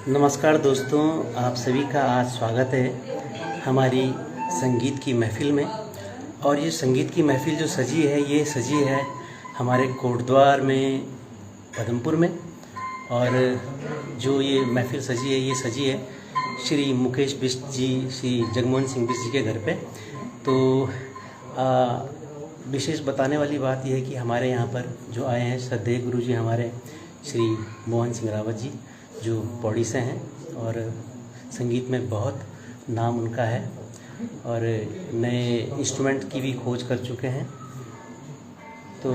नमस्कार दोस्तों, आप सभी का आज स्वागत है हमारी संगीत की महफ़िल में। और ये संगीत की महफ़िल जो सजी है, ये सजी है हमारे कोटद्वार में, पदमपुर में। और जो ये महफ़िल सजी है, ये सजी है श्री मुकेश बिष्ट जी, श्री जगमोहन सिंह बिष्ट जी के घर पे। तो विशेष बताने वाली बात यह है कि हमारे यहाँ पर जो आए हैं श्रद्धेय गुरु जी हमारे श्री मोहन सिंह रावत जी, जो पौड़ी से हैं और संगीत में बहुत नाम उनका है और नए इंस्ट्रूमेंट की भी खोज कर चुके हैं। तो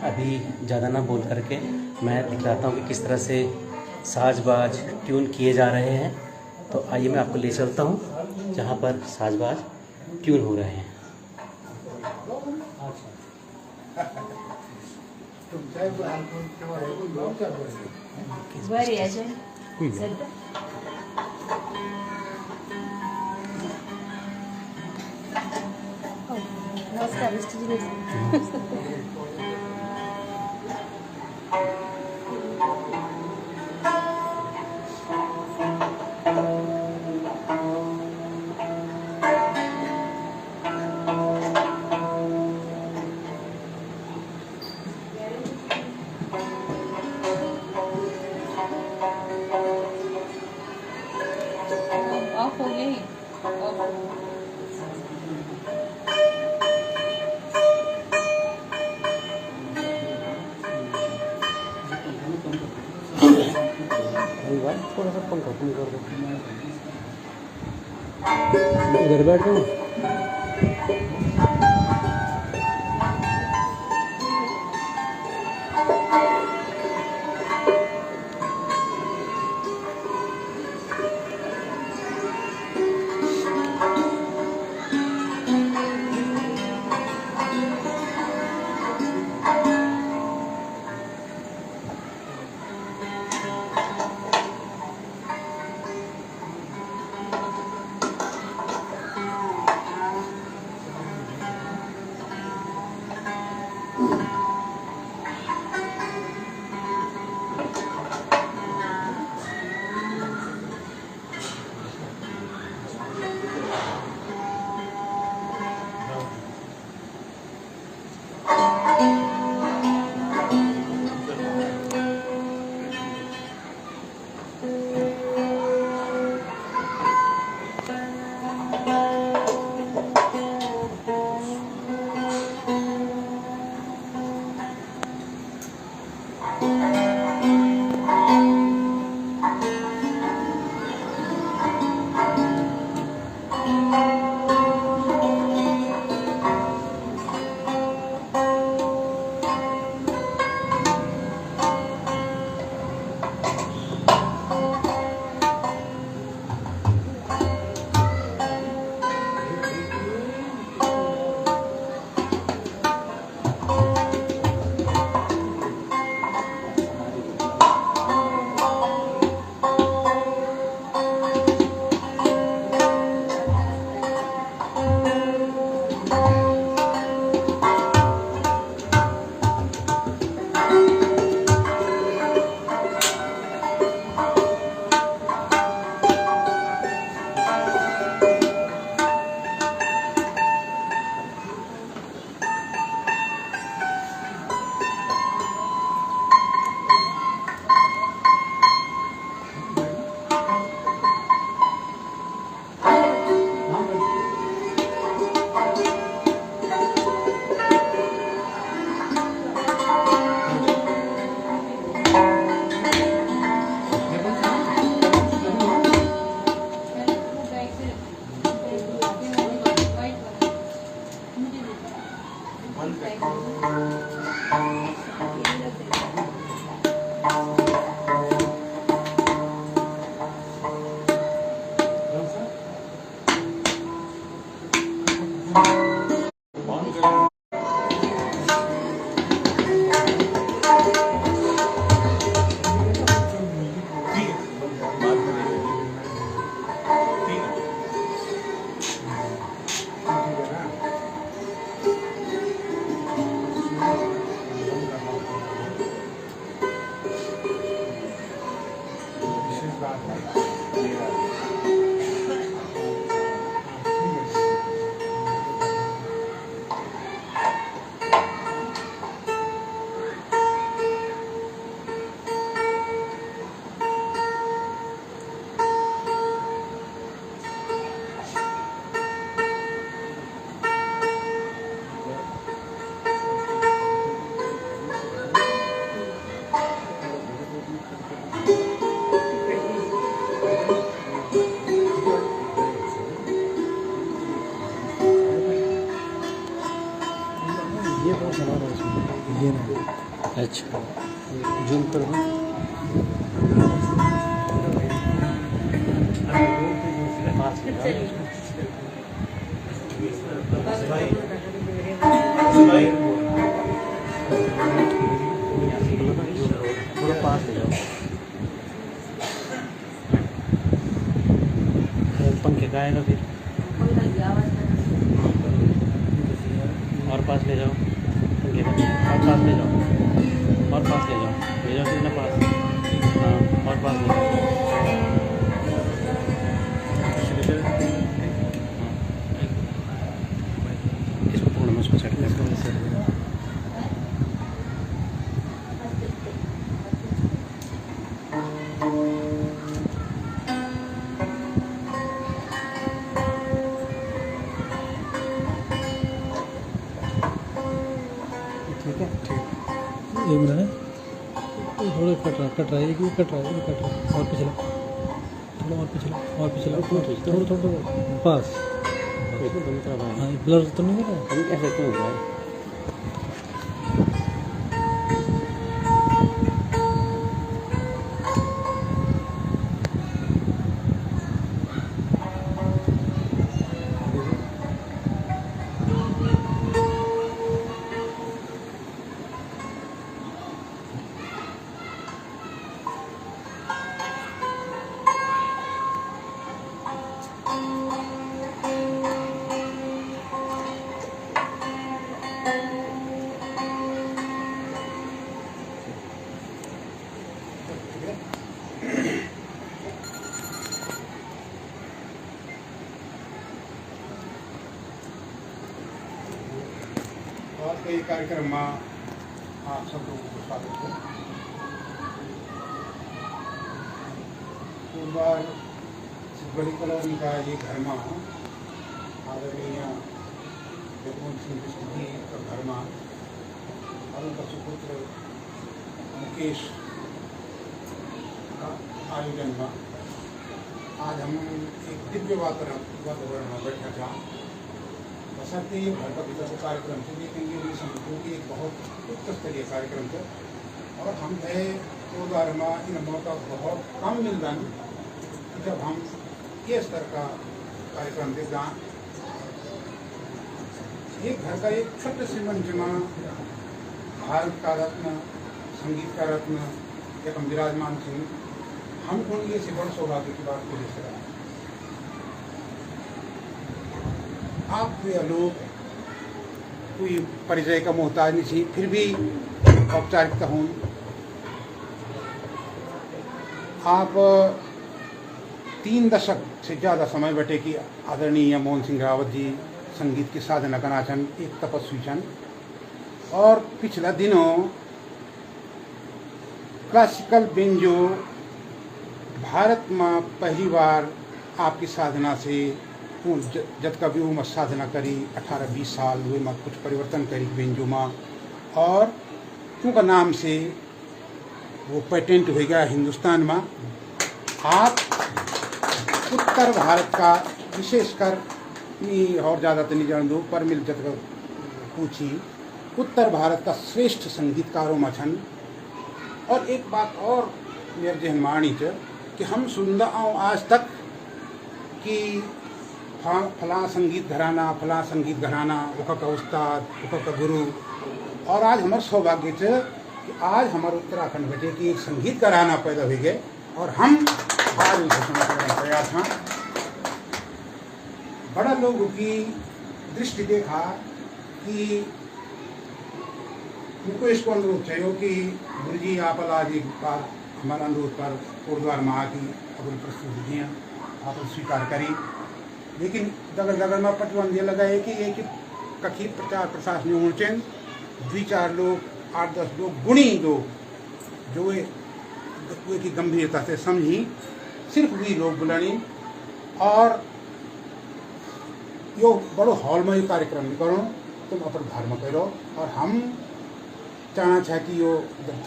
अभी ज़्यादा ना बोल करके मैं दिखलाता हूँ कि किस तरह से साज बाज ट्यून किए जा रहे हैं। तो आइए मैं आपको ले चलता हूँ जहाँ पर साज बाज ट्यून हो रहे हैं। नमस्कार ऑफ हो गई। थोड़ा सा पंखा कम कर दो, इधर बैठ जाओ। ये बहुत बना रहा है इसमें, ये ना। अच्छा, जूम कर दो। पास ले जाओ। थोड़ा पास ले जाओ। पंखे का आएगा फिर, और पास ले जाओ। पंखे का और पास ले जाओ, और पास ले जाओ कितना पास। हाँ, और पास ले जाओ। इसको थोड़ा मैं उसको सेट कर दूँ। ठीक है, ठीक। एक मिनट है, थोड़ा कट रहा है, एक भी कट रहा है, और पिछला, थोड़ा और पिछला, थोड़ा पास। हाँ, ब्लर तो नहीं हो रहा है। ऐसे क्यों हो रहा है? आज के कार्यक्रम में आप सब लोगों को स्वागत है। एक बार बड़ी कॉलोनी का ये घर में आदरणीय जगमोहन सिंह जी का घर में और उनका सुपुत्र मुकेश का आयोजन में आज हम एक दिव्य वातावरण में बैठा था। बसंत ये घर का पिता कार्यक्रम थे, लेकिन ये भी समझो कि एक बहुत उच्च स्तरीय कार्यक्रम थे और हम गए तो बार में इन मौका बहुत कम मिलता जब हम ये स्तर का कार्यक्रम थे जहाँ एक घर का एक छोटे से मंच में भारत का रत्न, संगीत का रत्न एक विराजमान सिंह हमको ये से बड़ सौभाग्य की बात को जैसे आप लोग कोई परिचय का मोहताज नहीं थी, फिर भी औपचारिकता हूँ। आप 3 दशक से ज़्यादा समय बैठे कि आदरणीय मोहन सिंह रावत जी संगीत की साधना करना छन, एक तपस्वी छन और पिछला दिनों क्लासिकल बेंजो भारत में पहली बार आपकी साधना से जब कभी वो साधना करी 18-20 साल हुए में कुछ परिवर्तन करी बेंजो में और उनका नाम से वो पेटेंट हो गया हिंदुस्तान में। आप उत्तर भारत का विशेषकर और ज़्यादा तो नहीं जान दो पर मिल जब पूछी उत्तर भारत का श्रेष्ठ संगीतकारों में छन। और एक बात और मेरे जहन में आनी कि हम सुनता आऊँ आज तक कि फला संगीत घराना उका का उस्ताद उका का गुरु। और आज हमारा सौभाग्य है कि आज हमारे उत्तराखंड बेटे की एक संगीत घराना पैदा हो गए और हम आज घोषणा करने तैयार था। बड़ा लोगों की दृष्टि देखा कि मुझको इसको अनुरोध चाहिए कि गुरु जी आप आज एक बार हमारा अनुरोध पर कोटद्वार में आके अपनी प्रस्तुति दिया आप स्वीकार करी। लेकिन दगड़ दगड़ में प्रतिबंध ये लगा है कि एक कखी प्रचार प्रसार नहीं होना चाहिए, 2-4 लोग 8-10 लोग गुणी लोग जो वे की गंभीरता से समझी, सिर्फ वही लोग बुलानी और यो बड़ो हॉल में ये कार्यक्रम नहीं करो, तुम अपन घर में करो। और हम चाहना चाहे कि यो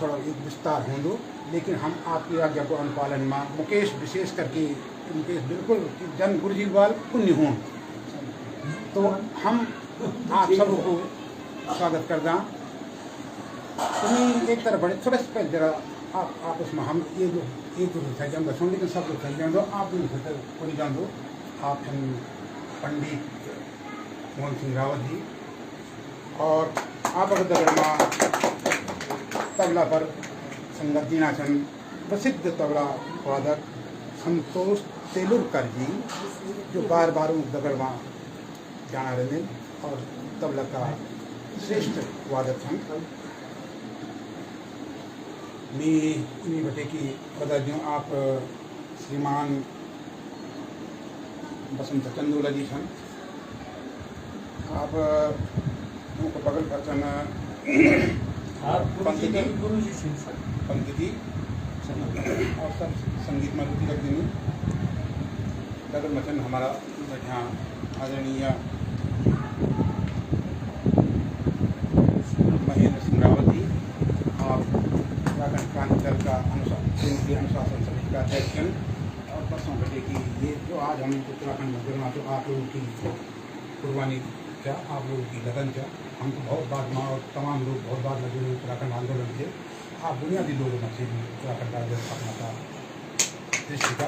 थोड़ा एक विस्तार हो दो, लेकिन हम आपकी आज्ञा को अनुपालन में मुकेश विशेष करके मुकेश बिल्कुल जन गुरुजी वाल पुण्य हों, तो हम आप सबको स्वागत कर दें। तुम्हें एक तरफ बड़े थोड़ा सा जरा आप उसमें हम ये जो एक दूसरे से जान दो, लेकिन सब लोग जान दो, आप को नहीं जान दो। आप पंडित मोहन सिंह रावत जी और आप अगर दगड़मा तबला पर संगत दीनाचन प्रसिद्ध तबला वादक संतोष तेलुरकर जी जो बार बार दगड़मा जाना रहने और तबला का श्रेष्ठ वादक हैं। मैं इन्हीं बटे की बता दूँ, आप श्रीमान बसंत चंदोला जी हैं, आप उनको बगल खर्चन पंकज जी और सब संगीत में रुचि रख देंगे। डगर मचन हमारा यहाँ आदरणीय महेंद्र सिंह रावत जी, आप उत्तराखंड क्रांति दल का अनुशासन समिति का अध्यक्ष हैं। और परसों घटे की ये जो आज हम उत्तराखंड में जुड़ना, तो आप लोगों की कुर्बानी क्या, आप लोगों की लगन क्या, हम तो बहुत बार माँ और तमाम लोग बहुत बार लगे हुए उत्तराखंड आंदोलन से। आप बुनियादी लोगों में से भी उत्तराखंड राज्य स्थापना का दृष्टि का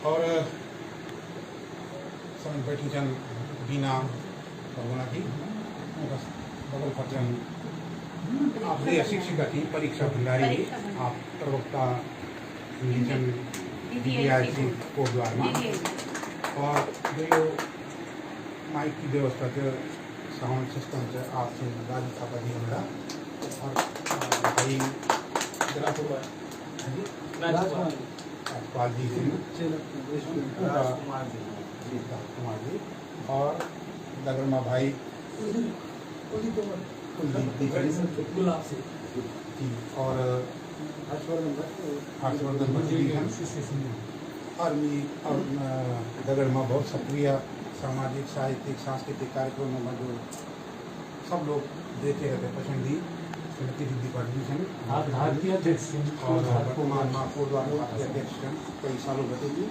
और समय बैठी जन बीना भगवाना की बगल खर्चन आप ये शिक्षिका थी, परीक्षा भंडारी, आप प्रवक्ता DDIC कोटद्वार में, और जो माइक की व्यवस्था जो साउंड सिस्टम से आपसे राजू थापा जी हमारा और भाई राजपाल जी कुमार जी और दगरमा भाई और हर्षवर्धन भट्टी जी हैं। और दगरमा बहुत सक्रिय सामाजिक साहित्यिक सांस्कृतिक कार्यक्रमों में जो सब लोग देते रहते पसंद दी श्रीमती दीदी पाटिल हैं और वर्तमान में कोटद्वार के अध्यक्ष हैं कई सालों बतेगी।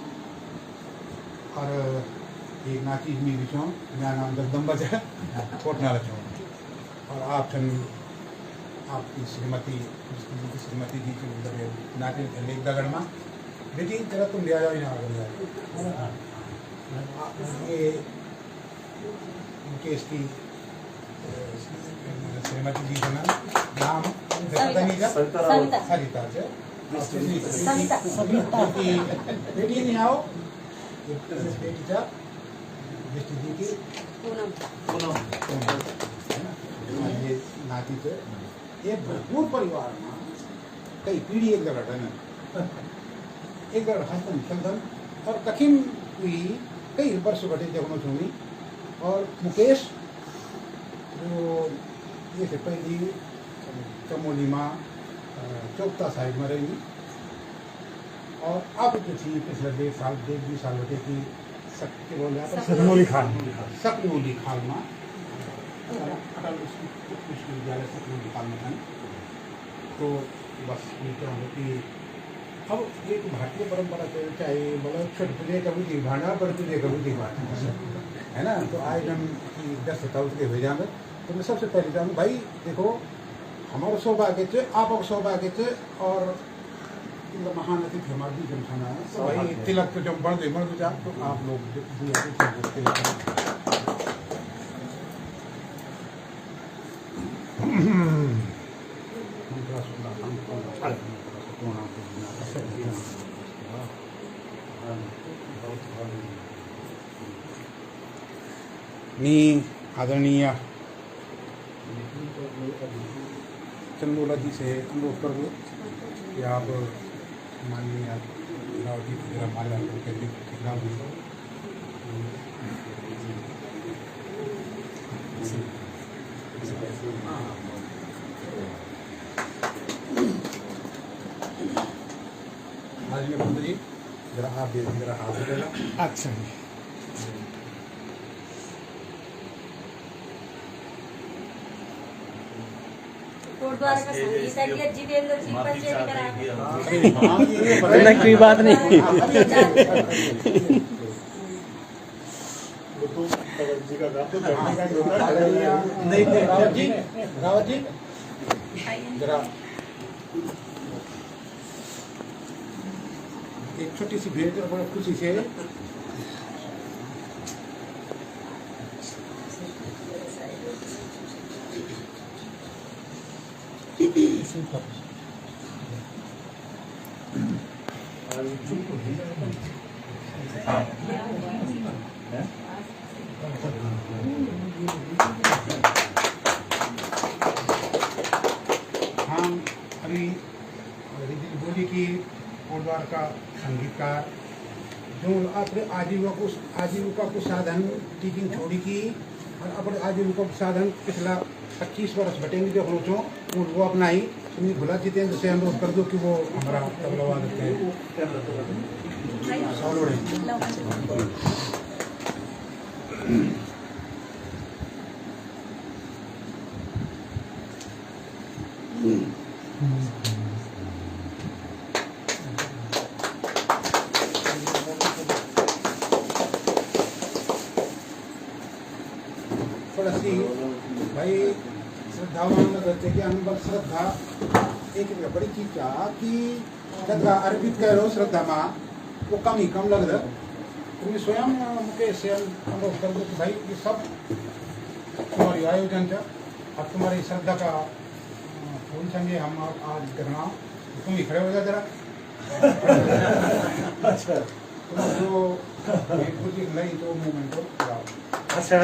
और एक नाचीज में भी चौं मेरा नाम जगदम्बा है कोटनाला चौं और आपकी श्रीमती की श्रीमती जी की नाटी लेक दगड़मा बेटी जरा तुम ले जाओ यहाँ ये मुकेश की श्रीमती जी का नाम सरिता बेटी नहीं आओ बेटी जा दृष्टि जी की ये नाती से ये भरपूर परिवार में कई पीढ़ी एक जगह है एक जगह हस्तन खेलधन और कठिन हुई कई वर्ष घटे जब हुई। और मुकेश जो ये से पहली चमोली माँ चौकता साइड में रही और अब जो थी पिछले 1.5 साल बटे की सकनौली खाल में अटल विश्वविद्यालय सकनौली खाल में था। तो बस ये चाहूँ कि अब एक भारतीय परंपरा चाहे मतलब छोटे तुझे कभी दी भाड़ा बड़े तुझे कभी दी भाड़ा है ना। तो आयोजन की व्यस्तता उसके भेजा में तो मैं सबसे पहले चाहूँ भाई देखो हमारा सौभाग्य थे आप सौभाग्य थे और महान अतिथि हमारी जनसना है भाई तिलक तो जब बढ़ जा तो आप लोग मी आदरणीय चंदोला जी से अनुरोध कर दो कि आप माननीय राव जी की जरा माला करके खिला दो। जी जरा आप जरा हाथ देना। अच्छा जी। गुरुद्वारा का संगीत है कि जितेंद्र जी परिचय ना कोई बात नहीं। रावत जी जरा एक छोटी सी भेंट बड़े खुशी से। हम अभी बोली कि गुरुद्वारा का संगीतकार जो अपने आजीविका को साधन टीचिंग छोड़ी की और अपने आजीविका को साधन पिछला 25 वर्ष बटेंगे जो हम चो वो अपना ही तुम्हें भुला जितेंद्र से अनुरोध कर दो कि वो हमारा तबला वादक है। थोड़ा सी भाई श्रद्धावान करते कि अनुभव श्रद्धा एक बड़ी चीज क्या कि श्रद्धा अर्पित करो श्रद्धा माँ वो कम ही कम लग रहा तुम्हें स्वयं मुकेश से अनुभव कर दो कि भाई ये सब तुम्हारी आयोजन था अब तुम्हारी श्रद्धा का फूल संगे हम आज करना तुम ही खड़े हो जा जरा। अच्छा तुम जो खुद ही नहीं तो मूवमेंट को अच्छा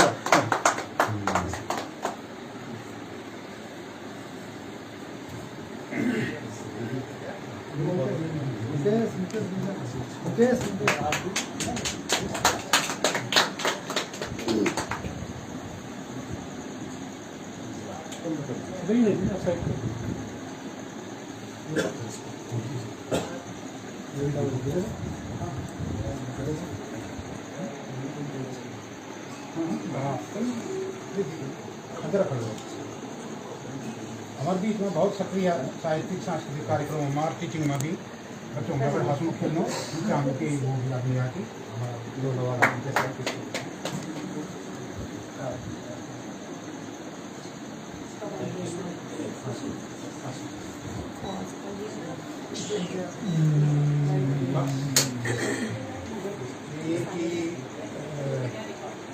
हमारे बीच में बहुत सक्रिय साहित्यिक सांस्कृतिक कार्यक्रम हमारे टीचिंग में भी बच्चों में बड़े हंसमुख खेलना चाहूँ कि वो भी अपनी यहाँ की हमारा जो लगा जैसे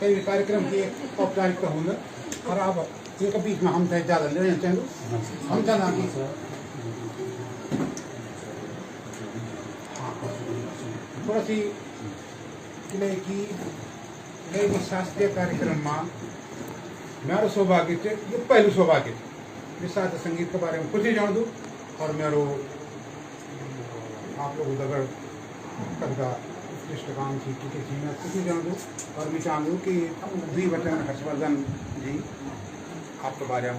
कई कार्यक्रम की एक औपचारिकता होना और अब एक बीच में हम ज़्यादा लेना चाहिए हम जाना कि थोड़ा सी किले की नई शास्त्रीय कार्यक्रम में मेरा सौभाग्य थे ये पहलू सौभाग्य मैं शास्त्रीय संगीत के बारे में कुछ ही जान दूँ और मेरे आप लोग उधर कविता उत्कृष्ट काम की चीज़ मैं कुछ ही जान दूँ और मैं चाहूँ कि दी बटन हर्षवर्धन जी आपके बारे में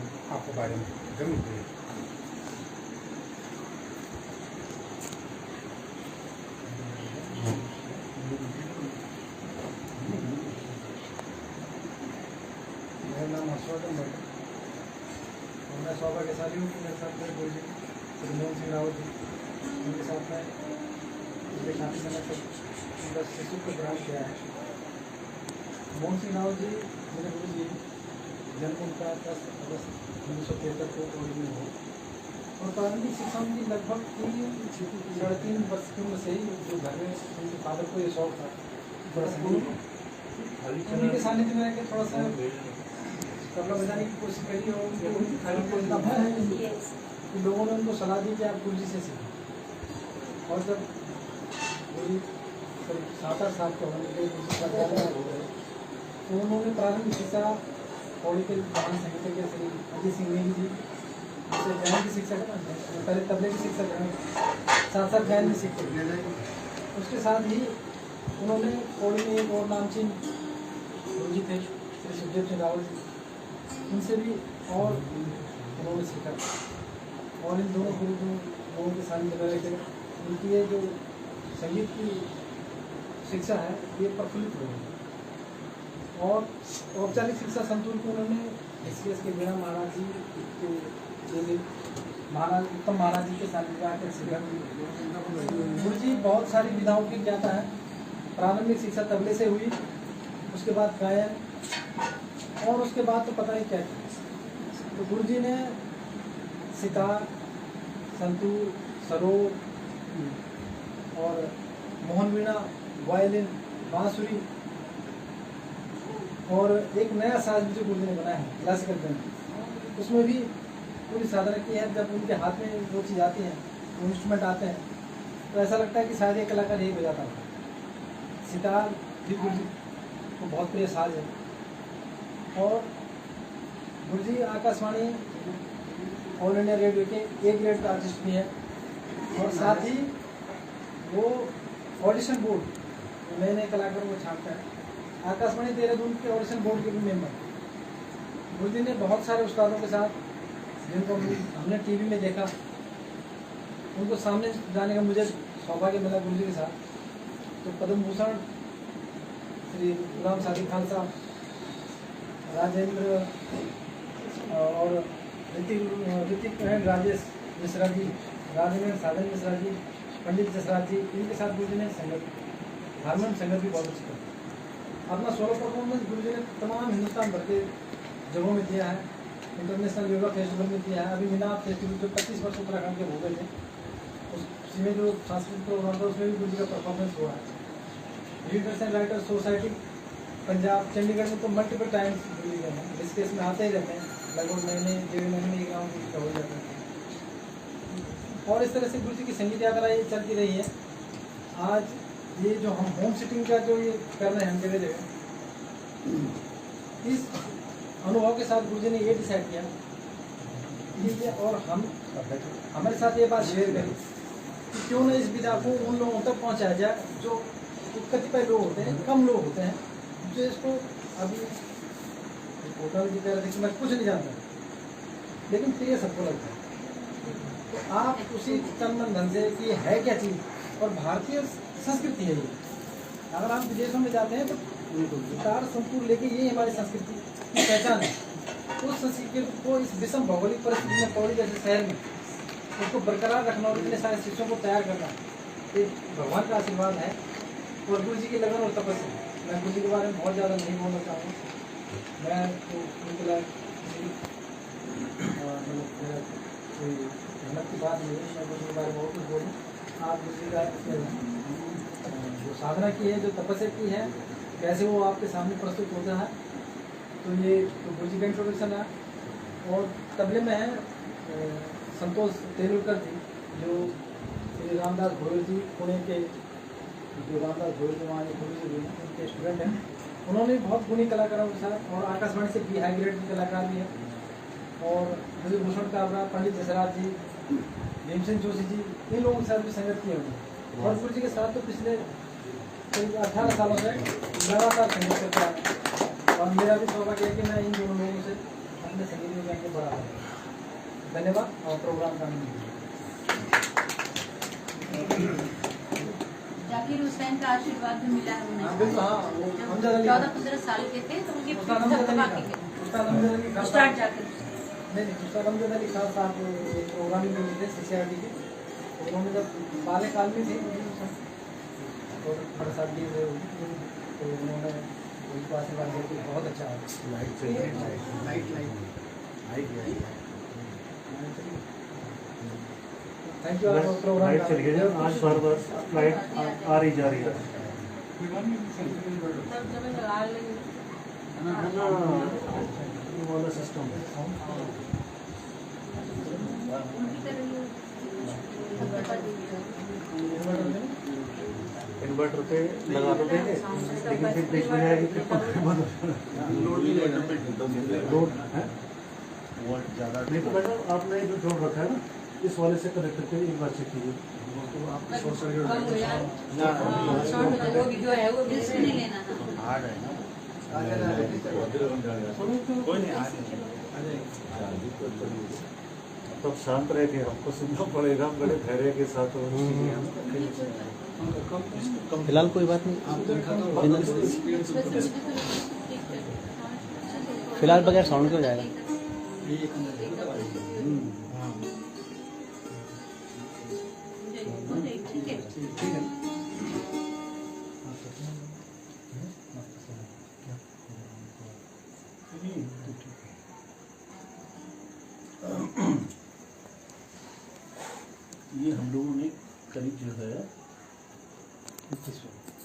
जरूर बोलिए। मेरा नाम हर्षवर्धन है और मैं सौभाग्यशाली हूँ कि मेरे साथ मेरे गुरु जी श्री मोहन सिंह रावत जी उनके साथ में उनके साथ मैंने उनका शिशु को ग्रहण किया है। मोहन सिंह रावत जी मेरे गुरु जी जन्म उनका 10 अगस्त 1973 को कोविड में हो और प्रारंभिक शिक्षा उनकी लगभग 3.5 वर्ष की उम्र से ही जो घर में उनके फादर को ये शौक था थोड़ा संगीत उन्हीं के सानिध्य में आके थोड़ा सा तबला बजाने की कोशिश करी और उनकी खाली को इतना भय है कि लोगों ने उनको सलाह दी कि आप गुरु जी से सीखें और जब गुरु जी करीब 7-8 साल के होने के हो गए तो उन्होंने प्रारंभिक शिक्षा पौड़ी के प्रधान संगीतज्ञ श्री अजय सिंह नेगी जी जैसे गायन की शिक्षा पहले तबले की शिक्षा साथ साथ गायन भी सीखते। उसके साथ ही उन्होंने पौड़ी में एक और नामचीन गुरु जी थे श्री सुखदेव सिंह रावत जी, उनसे भी और उन्होंने सीखा। और इन दोनों गुरु जो लोगों के साथ मिला रहे थे, उनकी ये जो संगीत की शिक्षा है ये प्रफुल्लित हो गई। और औपचारिक शिक्षा संतूर को उन्होंने एस के वीणा महाराज जी के महाराज उत्तम महाराज जी के साथ जाकर सीखा। गुरु जी बहुत सारी विधाओं की ज्ञाता है। प्रारंभिक शिक्षा तबले से हुई, उसके बाद गायन, और उसके बाद तो पता नहीं क्या किया। तो गुरु जी ने सितार, संतूर, सरोद और मोहन वीणा, वायलिन, बांसुरी और एक नया साज भी जो गुरु जी ने बनाया है क्लासिकल बैंड, उसमें भी पूरी साधना की है। जब उनके हाथ में वो चीज़ आती है, वो इंस्ट्रूमेंट आते हैं, तो ऐसा लगता है कि शायद एक कलाकार यही बजाता है। सितार भी गुरु जी को बहुत प्रिय साज है। और गुरु जी आकाशवाणी ऑल इंडिया रेडियो के ए ग्रेड का आर्टिस्ट भी है। और साथ ही वो ऑडिशन बोर्ड नए नए कलाकारों को छांटता है। आकाशवाणी देहरादून के ऑडिशन बोर्ड के भी मेंबर। गुरु जी ने बहुत सारे उस्तादों के साथ, जिनको हमने टीवी में देखा, उनको सामने जाने का मुझे सौभाग्य मिला गुरु जी के साथ। तो पद्म भूषण श्री गुलाम सादिक खान साहब, राजेंद्र और ऋतिक राजेश मिश्रा जी, राजेंद्र साधन मिश्रा जी, पंडित जसराज जी, इनके साथ गुरु जी ने संगत, हारमोनियम संगत भी बहुत अच्छी कर। अपना सोलो परफॉर्मेंस गुरु जी ने तमाम हिंदुस्तान भर के जगहों में दिया है। इंटरनेशनल योगा फेस्टिवल में दिया है। अभी मीनार फेस्टिवल जो 25 वर्ष उत्तराखंड के हो गए थे, उसमें जो सांस्कृतिक प्रोग्राम था उसमें भी गुरु जी का परफॉर्मेंस हुआ है। Readers and writers society Punjab, Chandigarh में तो मल्टीपल टाइम्स गुरु जी गए हैं। इस केस में आते ही रहते हैं, लगभग महीने 1.5 महीने में एक राउंड गुरु का हो जाता है। और इस तरह से गुरु जी की संगीत यात्रा ये चलती रही है। आज ये जो हम होम सिटिंग का जो ये कर रहे हैं हम जगह जगह, इस अनुभव के साथ गुरु जी ने ये डिसाइड किया कि ये, और हम हमारे साथ ये बात शेयर करी कि क्यों ना इस विधा को उन लोगों तक पहुंचाया जाए जो कतिपय लोग होते हैं, कम लोग होते हैं, जो इसको अभी होटल की तरह से मैं कुछ नहीं जानता, लेकिन प्रिय सबको लगता है। तो आप उसी तन मन धन से कि है क्या चीज़, और भारतीय संस्कृति है ये। अगर आप विदेशों में जाते हैं तो गिटार संतूर लेके ये हमारी संस्कृति की पहचान है। उस संस्कृति को इस विषम भौगोलिक परिस्थिति में पौड़ी जैसे शहर में उसको बरकरार रखना और इतने सारे शिष्यों को तैयार करना एक भगवान का आशीर्वाद है और गुरु जी की लगन और तपस्या। मैं गुरु जी के बारे में बहुत ज़्यादा नहीं बोलना चाहूँगा, मैं तो उनके लिए कोई हिम्मत की बात नहीं है, मैं गुरु जी के बारे में बहुत कुछ बोलूँ। आप गुरु जी का जो साधना की है, जो तपस्या की है, कैसे वो आपके सामने प्रस्तुत होता है, तो ये तो गुरु जी का इंट्रोडक्शन है। और तबले में है संतोष तेंदुलकर जी, जो श्री रामदास भोयर जी पुणे के, जो रामदास भोयर जी वहाँ गुरु जी भी हैं, उनके स्टूडेंट हैं। उन्होंने बहुत गुणी कलाकारों के साथ, और आकाशवाणी से भी हाई ग्रेड के कलाकार भी हैं, और ब्रज भूषण काबरा, पंडित जसराज जी, भीमसेन जोशी जी, इन लोगों के साथ भी संगत किए हुए। और गुरु जी के साथ तो पिछले करीब 18 सालों से लगातार संगत करते हैं, और मेरा भी सौभाग्य है कि मैं इन दोनों लोगों से अपने संगीत में जाके बढ़ा हूँ। धन्यवाद। और प्रोग्राम का जाकिर हुसैन का आशीर्वाद भी मिला है उन्हें। बिल्कुल, हाँ, वो हमजा अली 14-15 साल के थे तो उनके उस्ताद हमजा अली खान स्टार्ट जाकिर नहीं, उस्ताद हमजा अली खान साहब प्रोग्रामिंग में थे CCRT के। उन्होंने जब बाल्यकाल में थे और हमारे साथ भी हुए, तो उन्होंने उनको आशीर्वाद दिया कि बहुत अच्छा है। Thank you. प्रोग्राम चलिए आज बार फ्लाइट आ रही जा रही है। तब जब मैं लगा लेंगे वाला सिस्टम इन्वर्टर पे लगा तो देंगे, लेकिन फिर बीच में आएगी, फिर लोड है वोल्ट ज़्यादा। नहीं तो मैडम आपने जो जोड़ रखा है ना, इस वाले से कनेक्ट करके एक बार चेक कीजिए, तो आपको शॉर्ट सर्किट कम हो यार। ना शॉर्ट में तो वो भी जो है वो रिस्क नहीं लेना ना। हार्ड है ना, कोई नहीं आ तब शांत रह के हमको सुनना पड़ेगा बड़े धैर्य के साथ। फिलहाल कोई बात नहीं, फिलहाल बगैर साउंड के हो जाएगा। ठीक है। ये हम लोगों ने करीब जो है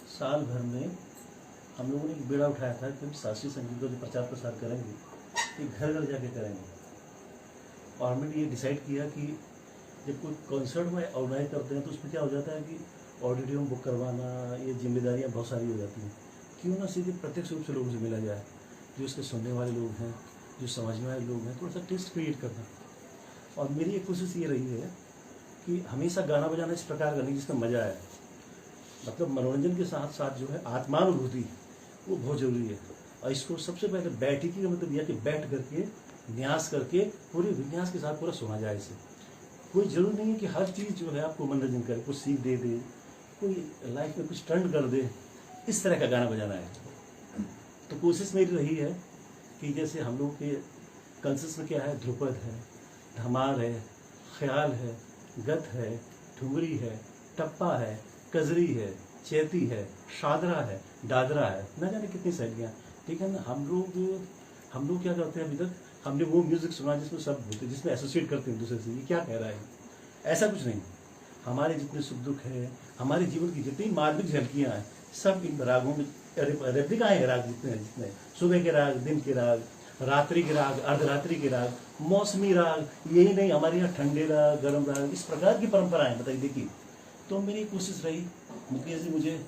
साल भर में हम लोगों ने एक बेड़ा उठाया था कि हम शास्त्रीय संगीत का जो प्रचार प्रसार करेंगे ये घर घर जाके करेंगे। और हमने ये डिसाइड किया कि जब कोई कॉन्सर्ट में ऑर्गेनाइज करते हैं तो उसमें क्या हो जाता है कि ऑडिटोरियम बुक करवाना, ये जिम्मेदारियां बहुत सारी हो जाती हैं। क्यों ना सीधे प्रत्यक्ष रूप से लोगों से मिला जाए, जो उसके सुनने वाले लोग हैं, जो समझने वाले लोग हैं, थोड़ा सा टेस्ट क्रिएट करना। और मेरी एक कोशिश ये रही है कि हमेशा गाना बजाना इस प्रकार करने जिसका मजा आए, मतलब मनोरंजन के साथ साथ जो है आत्मानुभूति वो बहुत जरूरी है। और इसको सबसे पहले बैठकी का मतलब यह कि बैठ करके न्यास करके पूरे विन्यास के साथ पूरा सुना जाए। इसे कोई जरूर नहीं है कि हर चीज़ जो है आपको मनोरंजन करे, कुछ सीख दे दे, कोई लाइफ में कुछ टर्न कर दे, इस तरह का गाना बजाना है। तो कोशिश मेरी रही है कि जैसे हम लोग के कंसेप्ट में क्या है, ध्रुपद है, धमाल है, ख्याल है, गत है, ठुमरी है, टप्पा है, कजरी है, चैती है, शादरा है, दादरा है, न जाने कितनी शैलियाँ। ठीक है ना। हम लोग क्या करते हैं, अभी तक हमने वो म्यूजिक सुना जिसमें सब होते, जिसमें एसोसिएट करते हैं दूसरे से, ये क्या कह रहा है। ऐसा कुछ नहीं। हमारे जितने सुख दुख है, हमारे जीवन की जितनी मार्मिक झलकियाँ हैं, सब इन रागों में रेप्लिकाएं हैं। राग जितने सुबह के राग, दिन के राग, रात्रि के राग, अर्धरात्रि के राग, मौसमी राग, यही नहीं हमारे यहाँ ठंडे राग, गर्म राग, इस प्रकार की परंपराएं बताइए। देखिए, तो मेरी कोशिश रही, मुकेश जी मुझे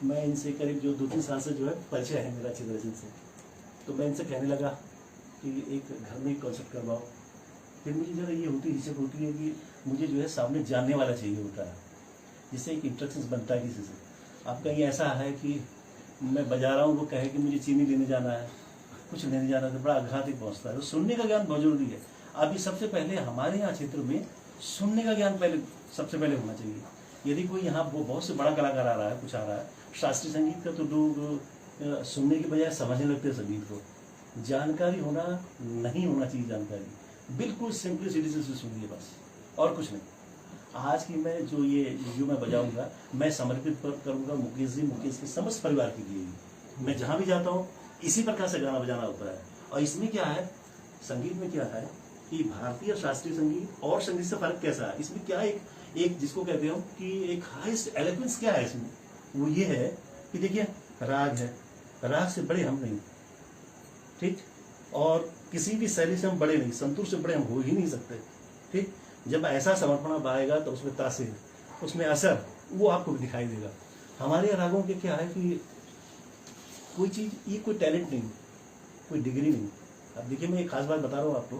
मैं इनसे करीब जो 2-3 साल से जो है परिचय है मेरा अच्छी तरह से, तो मैं इनसे कहने लगा कि एक घर में एक कॉन्सर्ट करवाओ। फिर मुझे ज़रा ये हिचक होती है कि मुझे जो है सामने जानने वाला चाहिए होता है, जिससे एक इंट्रैक्शन बनता है किसी से। अब कहीं ऐसा है कि मैं बजा रहा हूँ, वो कहे कि मुझे चीनी लेने जाना है, कुछ लेने जाना है, तो बड़ा आघातिक पहुँचता है। तो सुनने का ज्ञान बहुत जरूरी है। अभी सबसे पहले हमारे यहाँ क्षेत्र में सुनने का ज्ञान सबसे पहले होना चाहिए। यदि कोई यहाँ वो बहुत से बड़ा कलाकार आ रहा है, कुछ आ रहा है शास्त्रीय संगीत का, तो लोग सुनने के बजाय समझने लगते हैं संगीत को। जानकारी होना नहीं होना चाहिए, जानकारी बिल्कुल सिंपलिसिटी से सुनिए बस, और कुछ नहीं। आज की मैं जो मैं बजाऊंगा, मैं समर्पित करूंगा मुकेश जी, मुकेश के समस्त परिवार के लिए। मैं जहाँ भी जाता हूँ इसी प्रकार से गाना बजाना होता है। और इसमें क्या है, संगीत में क्या है कि भारतीय शास्त्रीय संगीत और संगीत से फर्क कैसा है, इसमें क्या एक जिसको कहते हो कि एक हाईएस्ट एलिक्वेंस क्या है इसमें, वो ये है कि देखिए राग है, राग से बड़े हम नहीं, ठीक, और किसी भी शैली से हम बड़े नहीं, संतूर से बड़े हम हो ही नहीं सकते। ठीक, जब ऐसा समर्पण आएगा तो उसमें तासीर, उसमें असर, वो आपको भी दिखाई देगा। हमारे रागों के क्या है कि कोई चीज, ये कोई टैलेंट नहीं, कोई डिग्री नहीं। अब देखिए, मैं एक खास बात बता रहा हूँ आपको,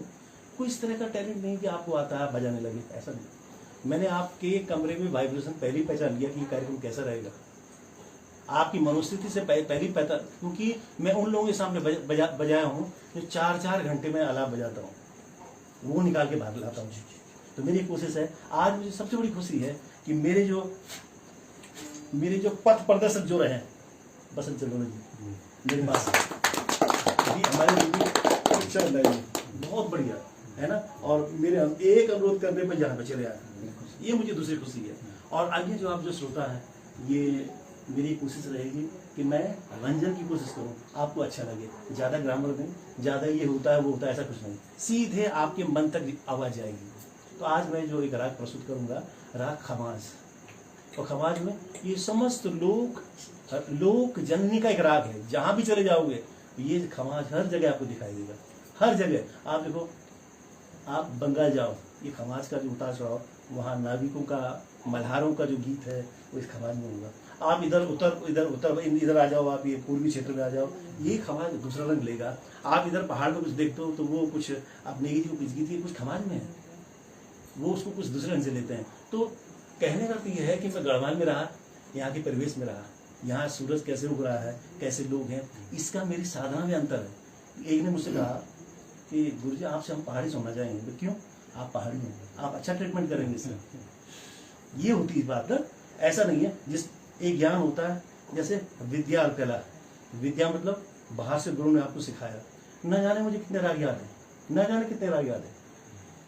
कोई इस तरह का टैलेंट नहीं कि आपको आता है बजाने लगे, ऐसा नहीं। मैंने आपके कमरे में वाइब्रेशन पहले ही पहचान लिया कि ये कार्यक्रम कैसा रहेगा, आपकी मनोस्थिति से पहली पता, क्योंकि मैं उन लोगों के सामने बजाया हूँ जो 4-4 घंटे में आलाप बजाता हूँ, वो निकाल के बाहर लाता हूँ। तो मेरी कोशिश है, आज मुझे सबसे बड़ी खुशी है कि मेरे जो पथ प्रदर्शक जो रहे बसंत चंद्र जी मेरे पास, हमारे चल रहे हैं, बहुत बढ़िया है ना। और मेरे एक अनुरोध करने पर यहाँ पे चले आए, ये मुझे दूसरी खुशी है। और अन्य जो आप जो श्रोता है, ये मेरी कोशिश रहेगी कि मैं रंजन की कोशिश करूं, आपको अच्छा लगे, ज़्यादा ग्रामर नहीं, ज़्यादा ये होता है वो होता है ऐसा कुछ नहीं, सीधे आपके मन तक आवाज़ आएगी। तो आज मैं जो एक राग प्रस्तुत करूंगा, राग खमाज। और खमाज में ये समस्त लोक जननी का एक राग है, जहाँ भी चले जाओगे ये खमाज हर जगह आपको दिखाई देगा, हर जगह। आप देखो, आप बंगाल जाओ, ये खमाज का जो उतार चढ़ाव, वहाँ नाविकों का, मल्हारों का जो गीत है वो इस खमाज में होगा। आप इधर इधर आ जाओ, आप ये पूर्वी क्षेत्र में आ जाओ, ये खमाज दूसरा रंग लेगा। आप इधर पहाड़ में कुछ देखते हो तो वो कुछ अपने ही जो पिचगी थी कुछ खमाज में है, वो उसको कुछ दूसरे रंग से लेते हैं। तो कहने का तो ये है कि मैं गढ़वाल में रहा, यहाँ के परिवेश में रहा, यहाँ सूरज कैसे उग रहा है, कैसे लोग हैं, इसका मेरी साधना में अंतर है। एक ने मुझसे कहा कि गुरुजी आपसे हम पहाड़ी सुनना चाहेंगे। क्यों? आप पहाड़ी हैं, आप अच्छा ट्रीटमेंट करेंगे इसमें। ये होती है बात ना, ऐसा नहीं है। जिस एक ज्ञान होता है जैसे विद्या और कला। विद्या मतलब बाहर से गुरु ने आपको सिखाया, न जाने मुझे कितने राग याद है, न जाने कितने राग याद है,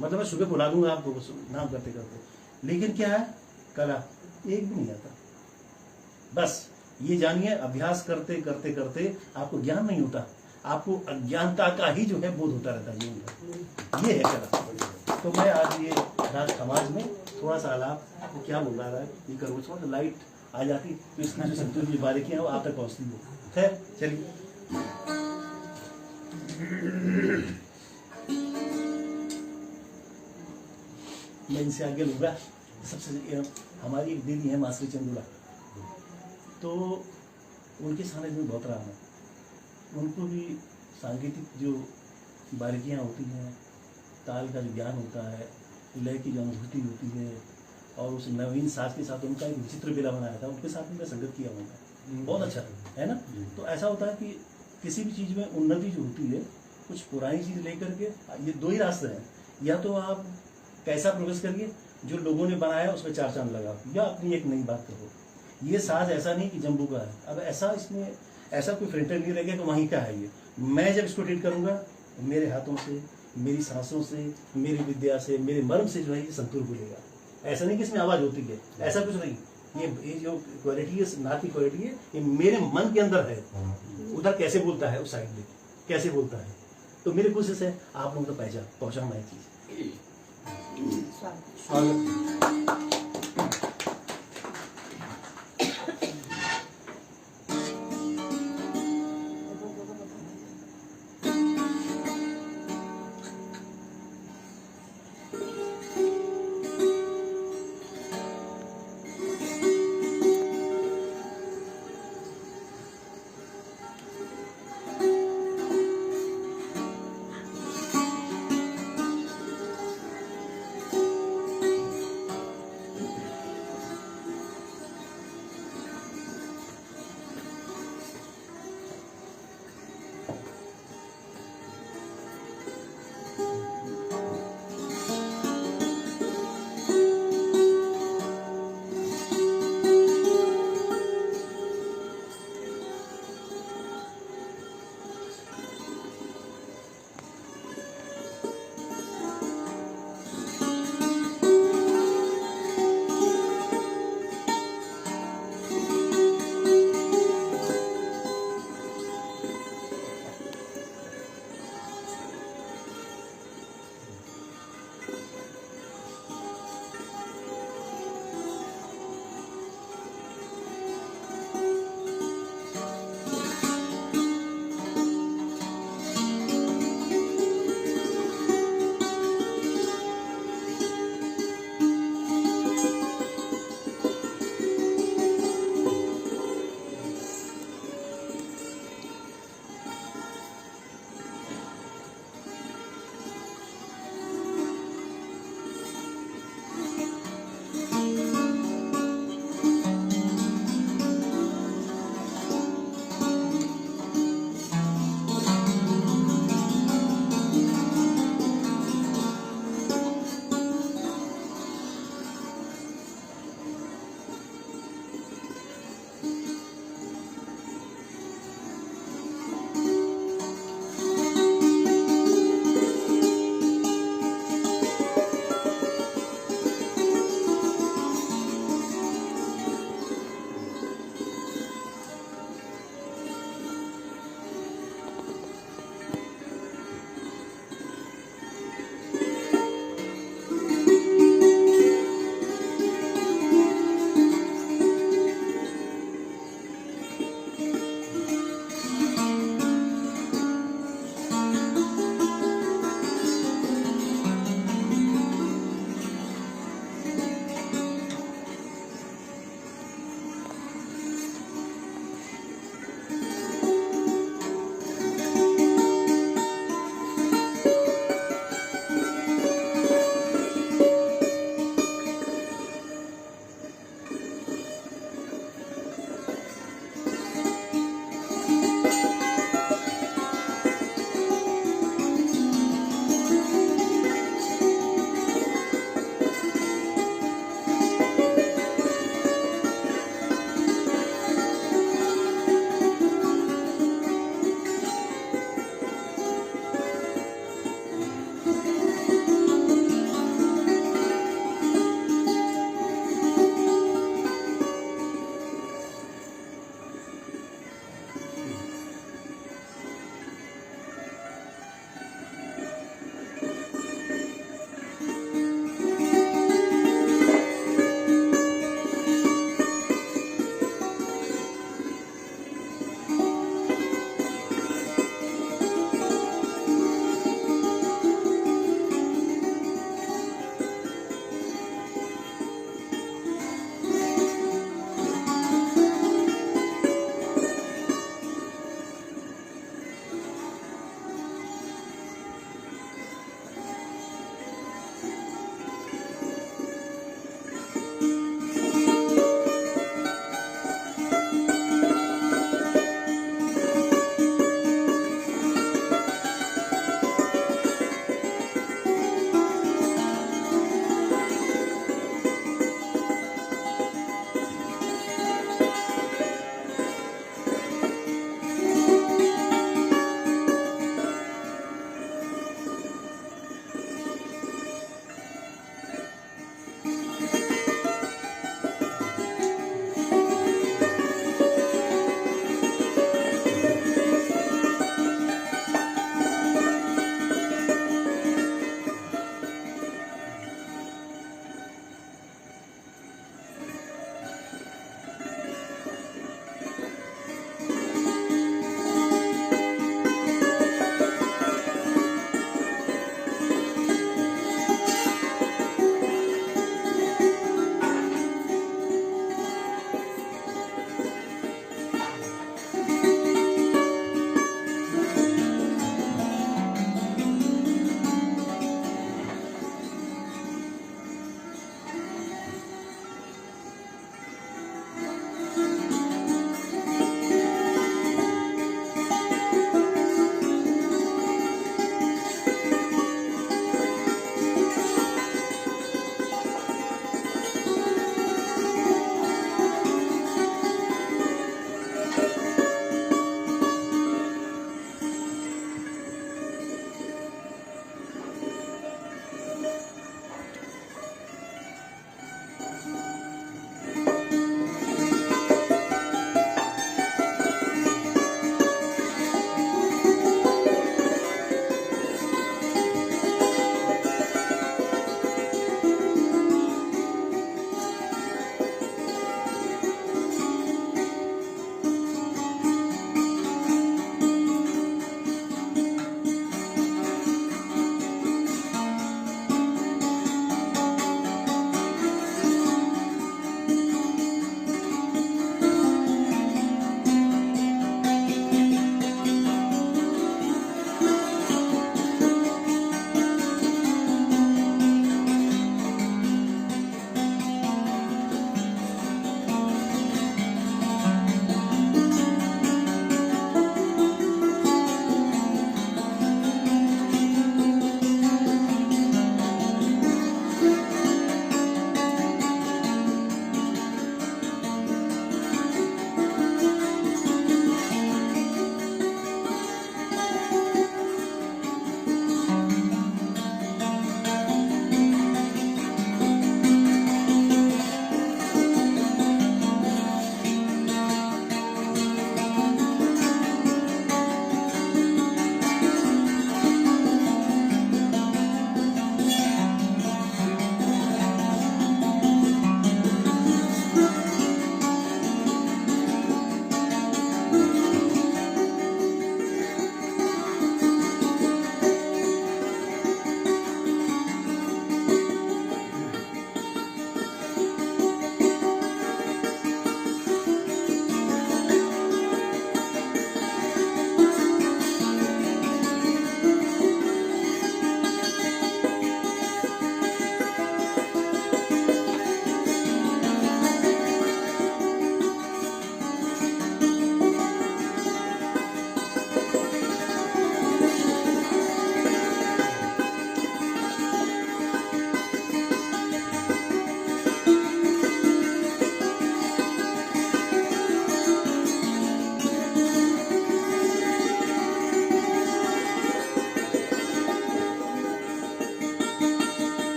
मतलब मैं सुबह बुला दूंगा आपको नाम करते करते, लेकिन क्या है कला एक भी नहीं आता। बस ये जानिए, अभ्यास करते करते करते आपको ज्ञान नहीं होता, आपको अज्ञानता का ही जो है बोध होता रहता है। ये है कला। तो मैं आज ये राज समाज में थोड़ा सा आलाप आपको क्या बोल रहा है ये करो, थोड़ा सा लाइट आ जाती तो इसकी जो संतोष की बारीकियां वो आप तक पहुंचती हो। खैर चलिए, मैं इनसे आगे लूँगा। सबसे हमारी एक दीदी है मास्टर चंदूला, तो उनके सामने में बहुत रहा है। उनको भी सांगीतिक जो बारीकियाँ होती हैं, ताल का जो ज्ञान होता है, लय की जो अनुभूति होती है, और उस नवीन साज के साथ उनका एक विचित्र बेला बनाया था, उनके साथ में मैं संगत किया हूँ, बहुत अच्छा है ना। तो ऐसा होता है कि किसी भी चीज़ में उन्नति जो होती है, कुछ पुरानी चीज़ लेकर के, ये दो ही रास्ते हैं, या तो आप कैसा प्रोग्रेस करिए जो लोगों ने बनाया उसमें चार चांद लगाओ, या अपनी एक नई बात करो। ये साज ऐसा नहीं कि जम्बू का है, अब ऐसा इसमें ऐसा कोई फिल्टर नहीं रहेगा कि वहीं का है। ये मैं जब इसको ट्रीट करूँगा, मेरे हाथों से, मेरी सांसों से, मेरी विद्या से, मेरे मर्म से जो है ये संतूर बोलेगा। ऐसा नहीं कि इसमें आवाज़ होती है, ऐसा कुछ नहीं। ये जो क्वालिटी है, नाथ की क्वालिटी है, ये मेरे मन के अंदर है। उधर कैसे बोलता है, उस साइड में कैसे बोलता है, तो मेरी कोशिश है आप लोगों तक पहुँचाना है चीज़। स्वागत।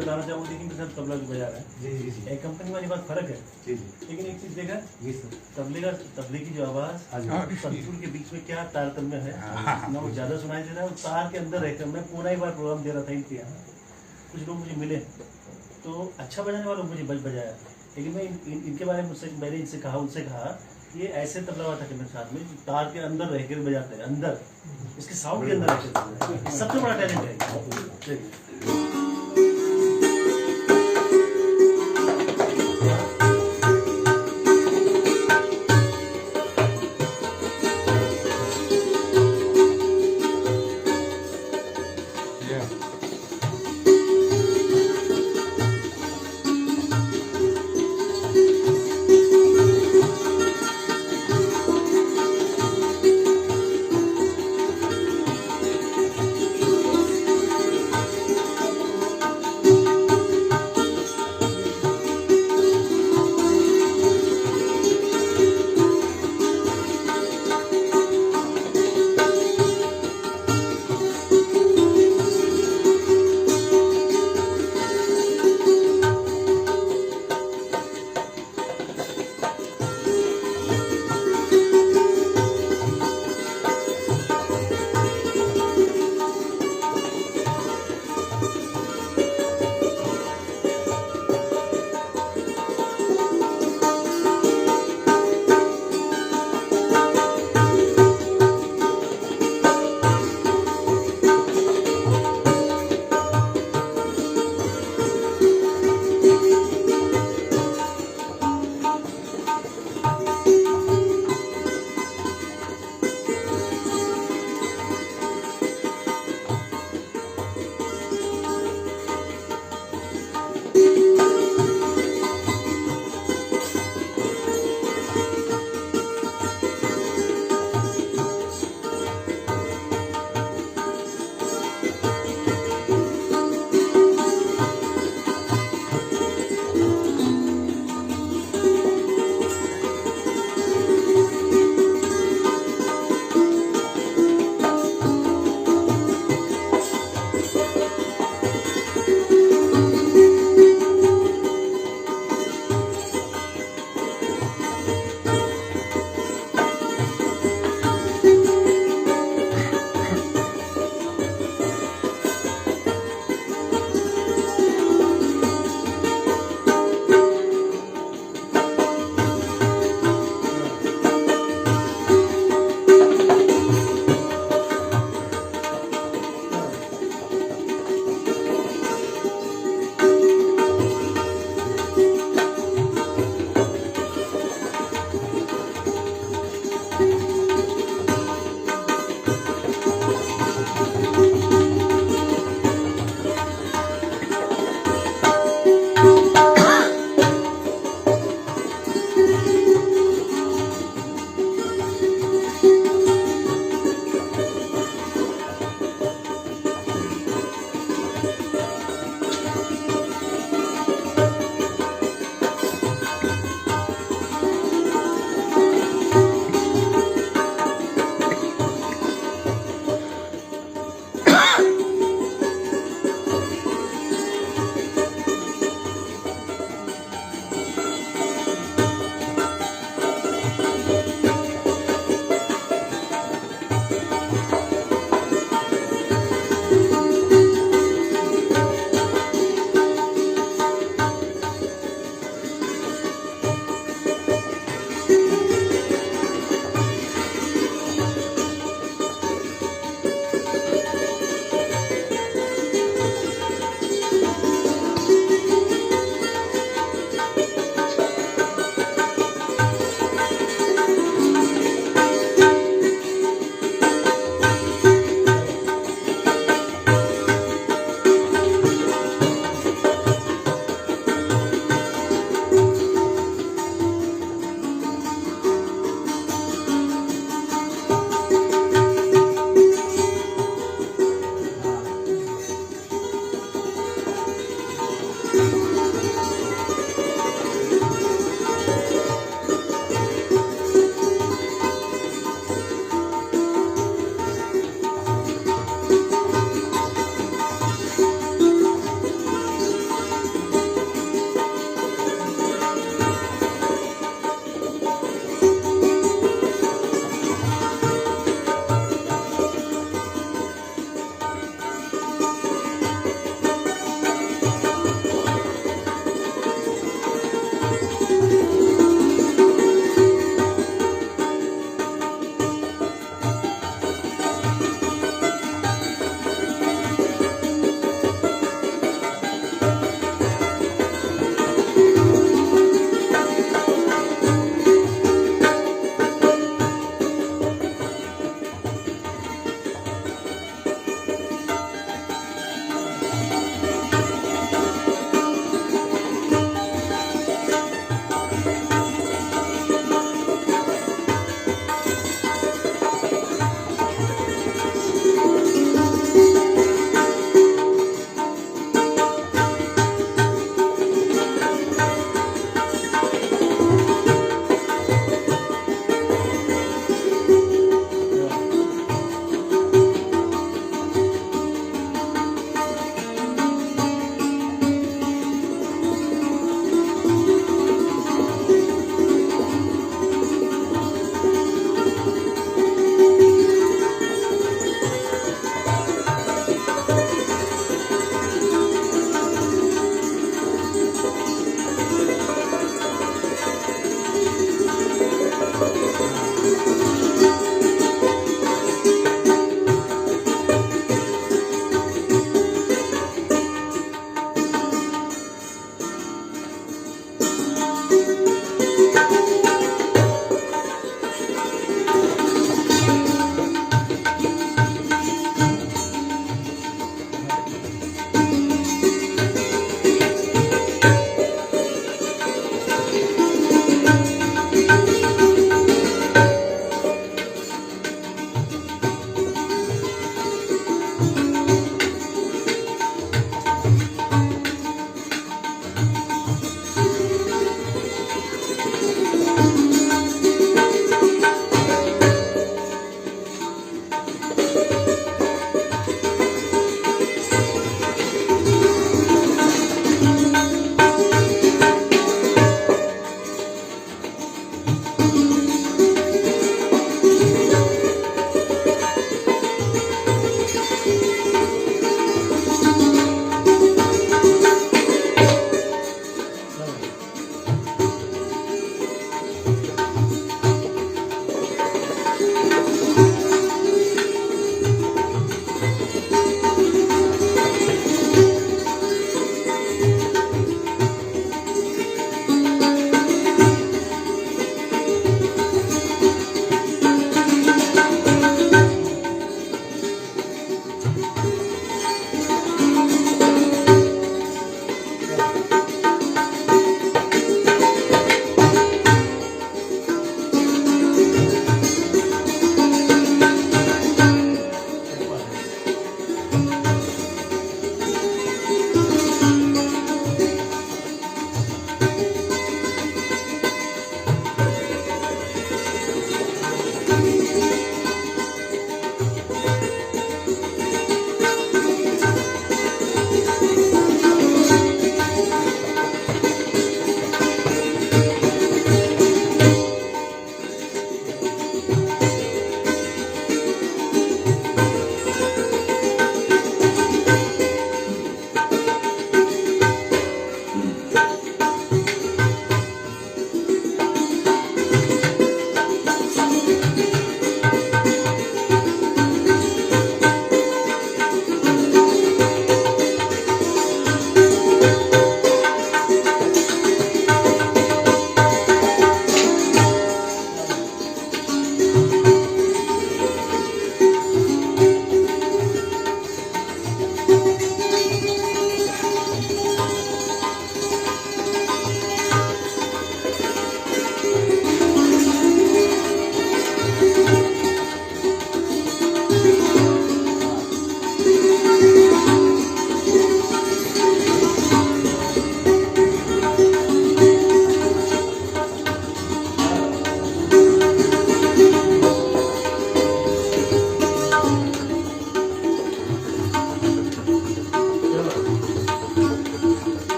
बताना चाहूँगा, लेकिन सर तबला भी बजा रहा है। एक कंपनी वाली बात फर्क है, लेकिन एक चीज देखा, तबले की जो आवाज संतूर के बीच में क्या तारतम्य है, ना वो ज्यादा सुनाई दे रहा है, तार के अंदर रहकर मैं पूरा ही बार प्रोग्राम दे रहा था इनके यहाँ, कुछ लोग मुझे मिले तो अच्छा बजाने वालों मुझे बजाया, लेकिन मैं इनके बारे में मैंने इनसे कहा, उनसे कहा ये ऐसे तबला वाला था कि मेरे साथ में तार के अंदर रह कर बजाते हैं, अंदर इसके साउंड के अंदर रहकर सबसे बड़ा टैलेंट है।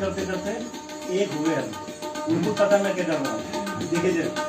करते करते एक हुए हम, उनको पता मैं क्या कर रहा हूँ। देखिए जरा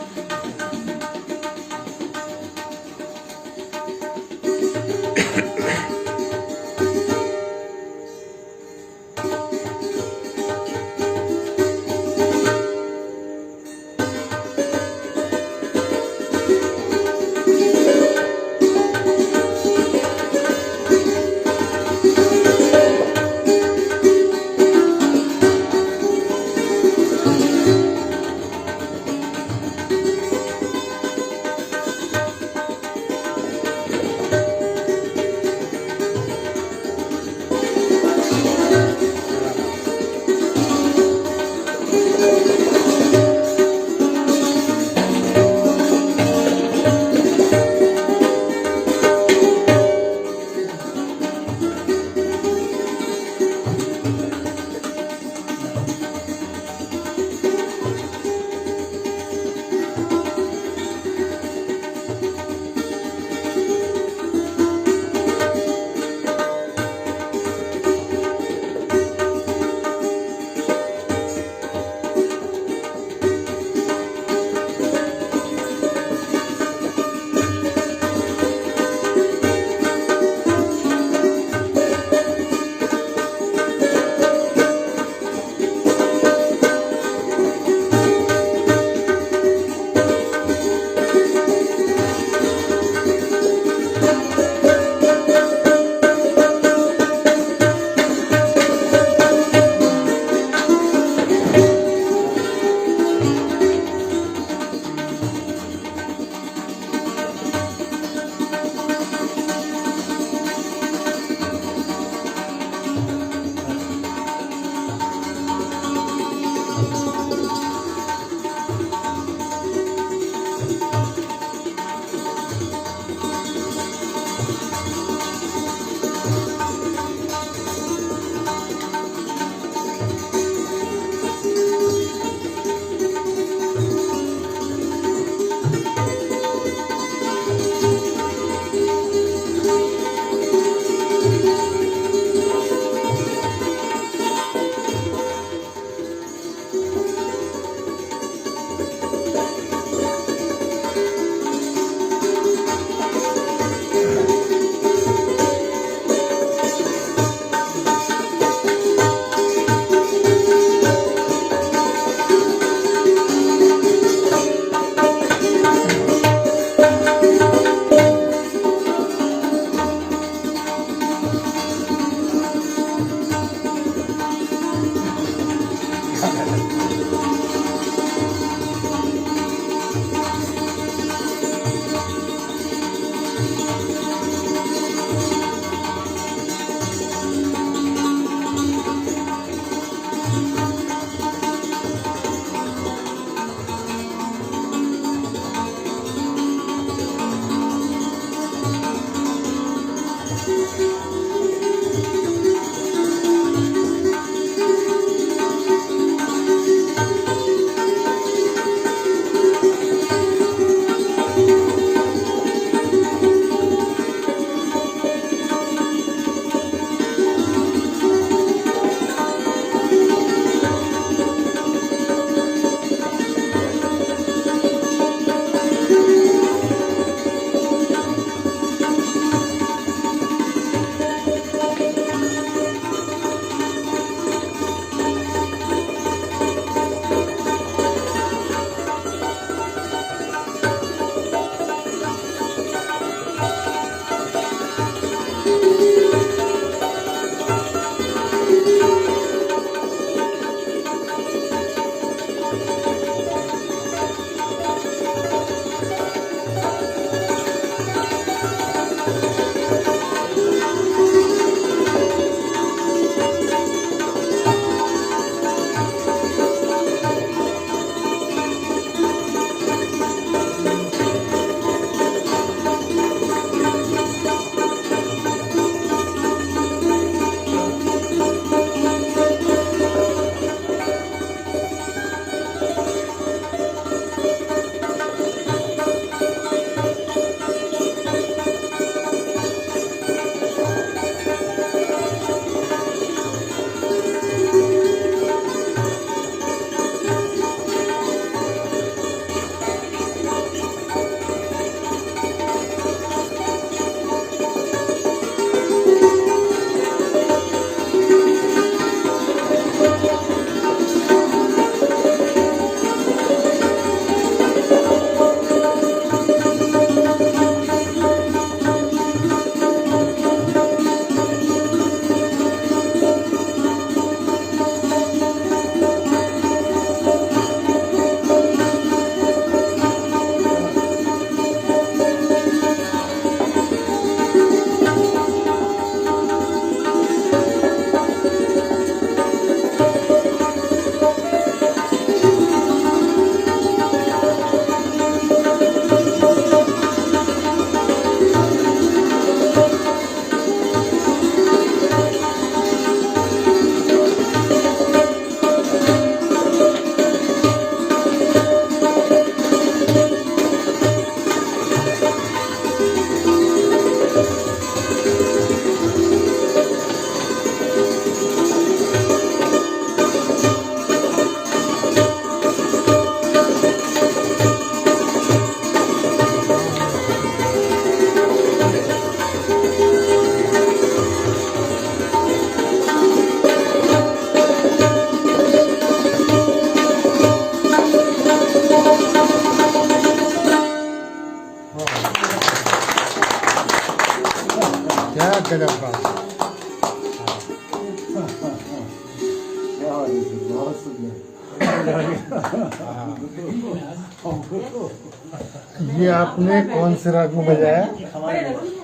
ये आपने कौन से राग में बजाया?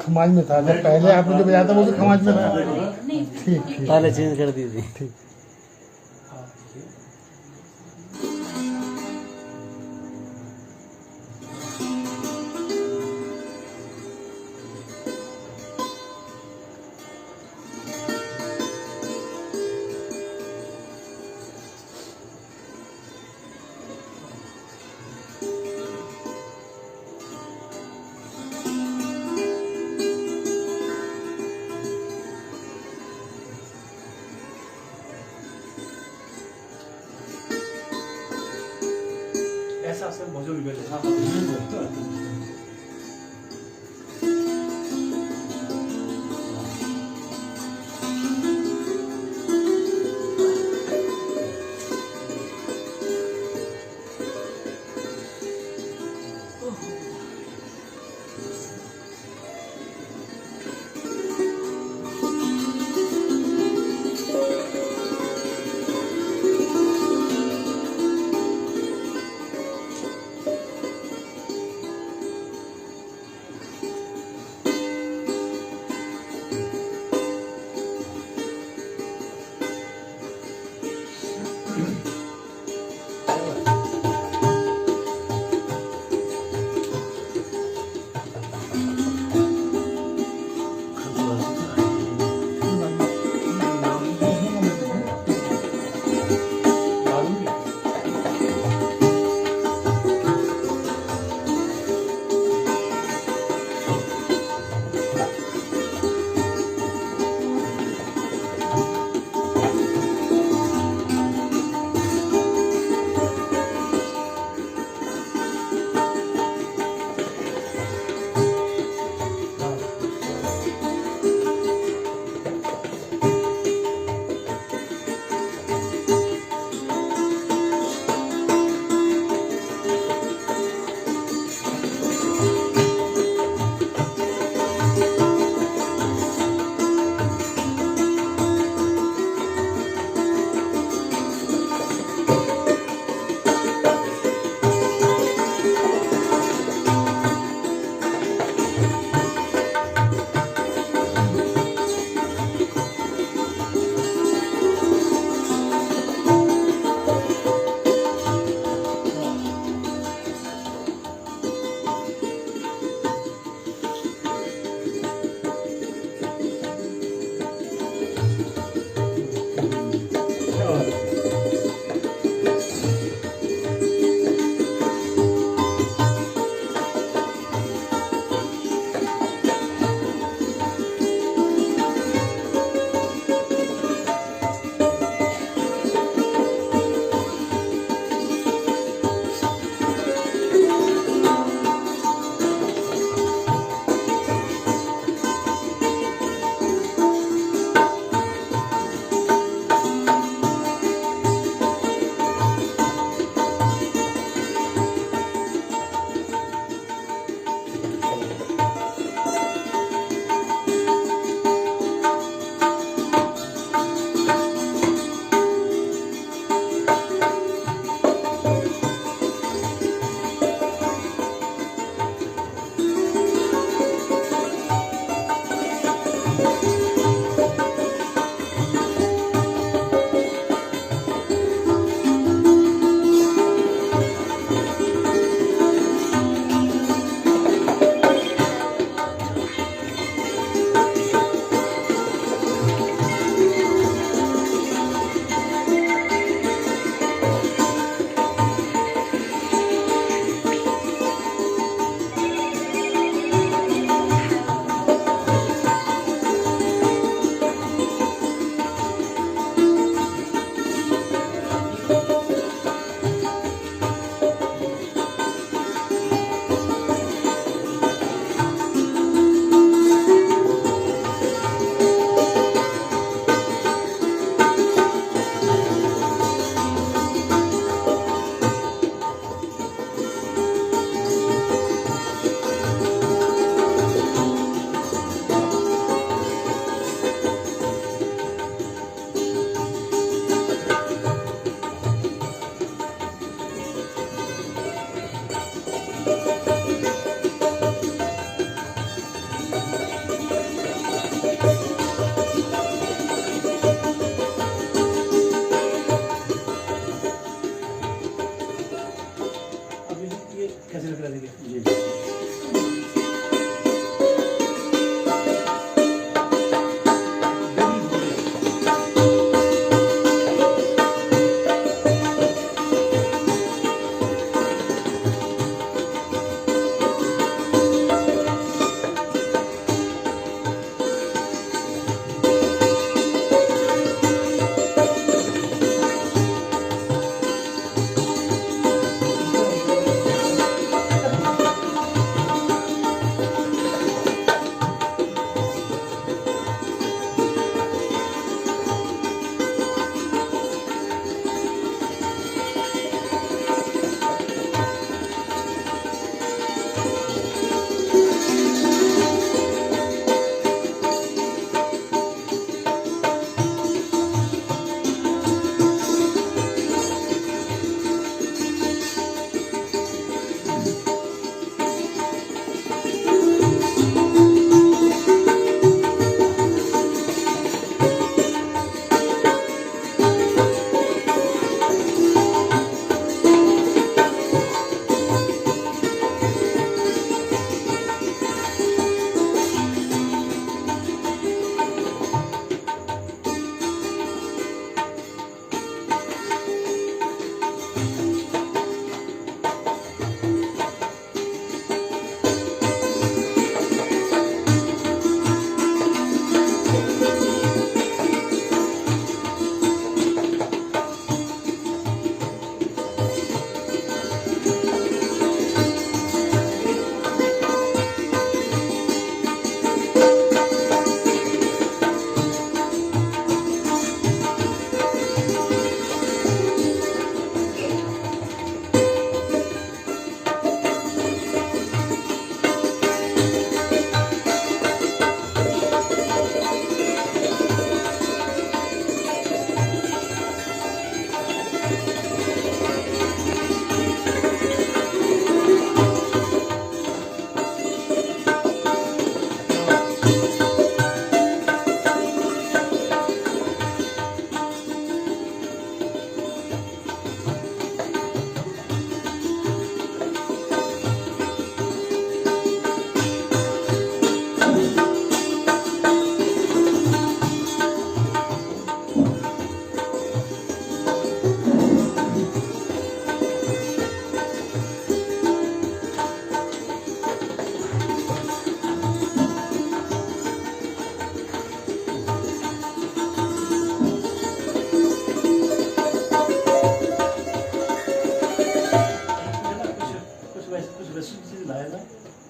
खमाज में था। जब पहले आपने जो बजाया था वो भी खमाज में था। ठीक ठीक। ताले चेंज कर दी थी। ठीक। ऐसा से बहुत बिगड़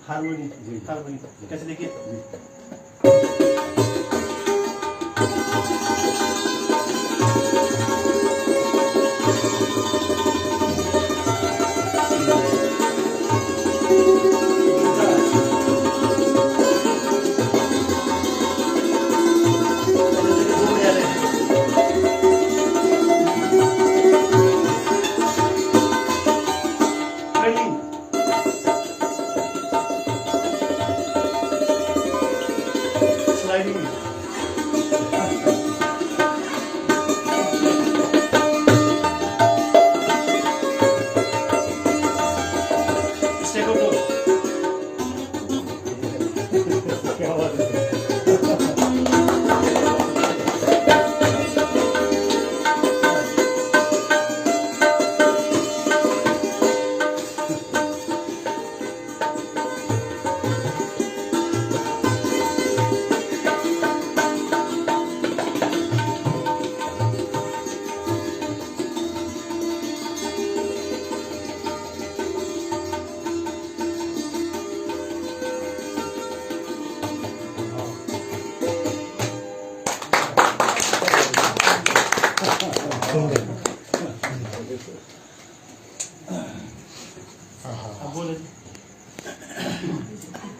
हारमोनी कैसे देखिए।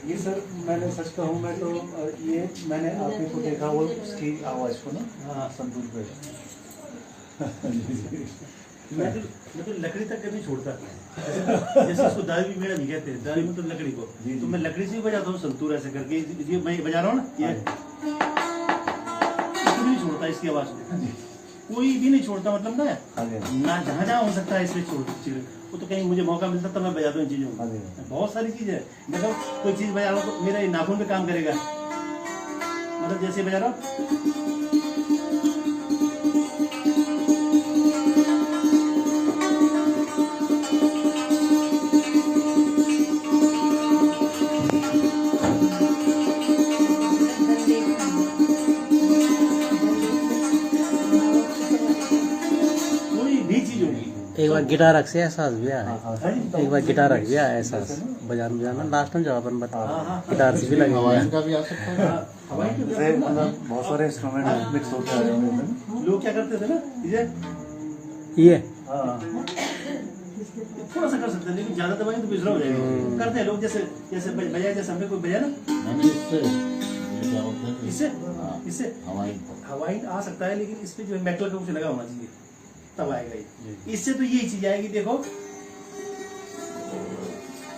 ये सर मैंने सच कहूँ मैं तो ये मैंने आपने को देखा वो उसकी आवाज़ को ना संतूर पे मैं तो लकड़ी तक कभी छोड़ता जैसे उसको दादी भी मेरा नहीं कहते दादी में तो लकड़ी को तो मैं लकड़ी से भी बजाता हूँ संतूर ऐसे करके ये मैं बजा रहा हूँ ना ये नहीं छोड़ता इसकी आवाज़ को कोई भी नहीं छोड़ता मतलब ना जहाँ जहाँ हो सकता है इसमें छोड़ वो तो कहीं मुझे मौका मिलता तो मैं बजा दूँ इन चीज़ों को बहुत सारी चीज़ है मतलब कोई चीज़ बजा रहा हूँ तो मेरा नाखून पे काम करेगा मतलब जैसे बजा रहा हूँ एक बार गिटार रख से एहसास भी आया एक बार गिटार रख भी आया एहसास बजाना लास्ट में जब अपन बता गिटार से भी लगे का भी आ सकता है मतलब बहुत सारे इंस्ट्रूमेंट मिक्स होते हैं लोग क्या करते थे ना ये थोड़ा सा कर सकते हैं लेकिन ज्यादा दबाएंगे तो बिजरा हो जाएगा करते हैं लोग जैसे जैसे बजाया जैसे हमने कोई बजाया ना इससे इससे हवाई आ सकता है लेकिन इस पे जो है मेटल का कुछ लगा होना चाहिए तब आएगा ये इससे तो यही चीज आएगी देखो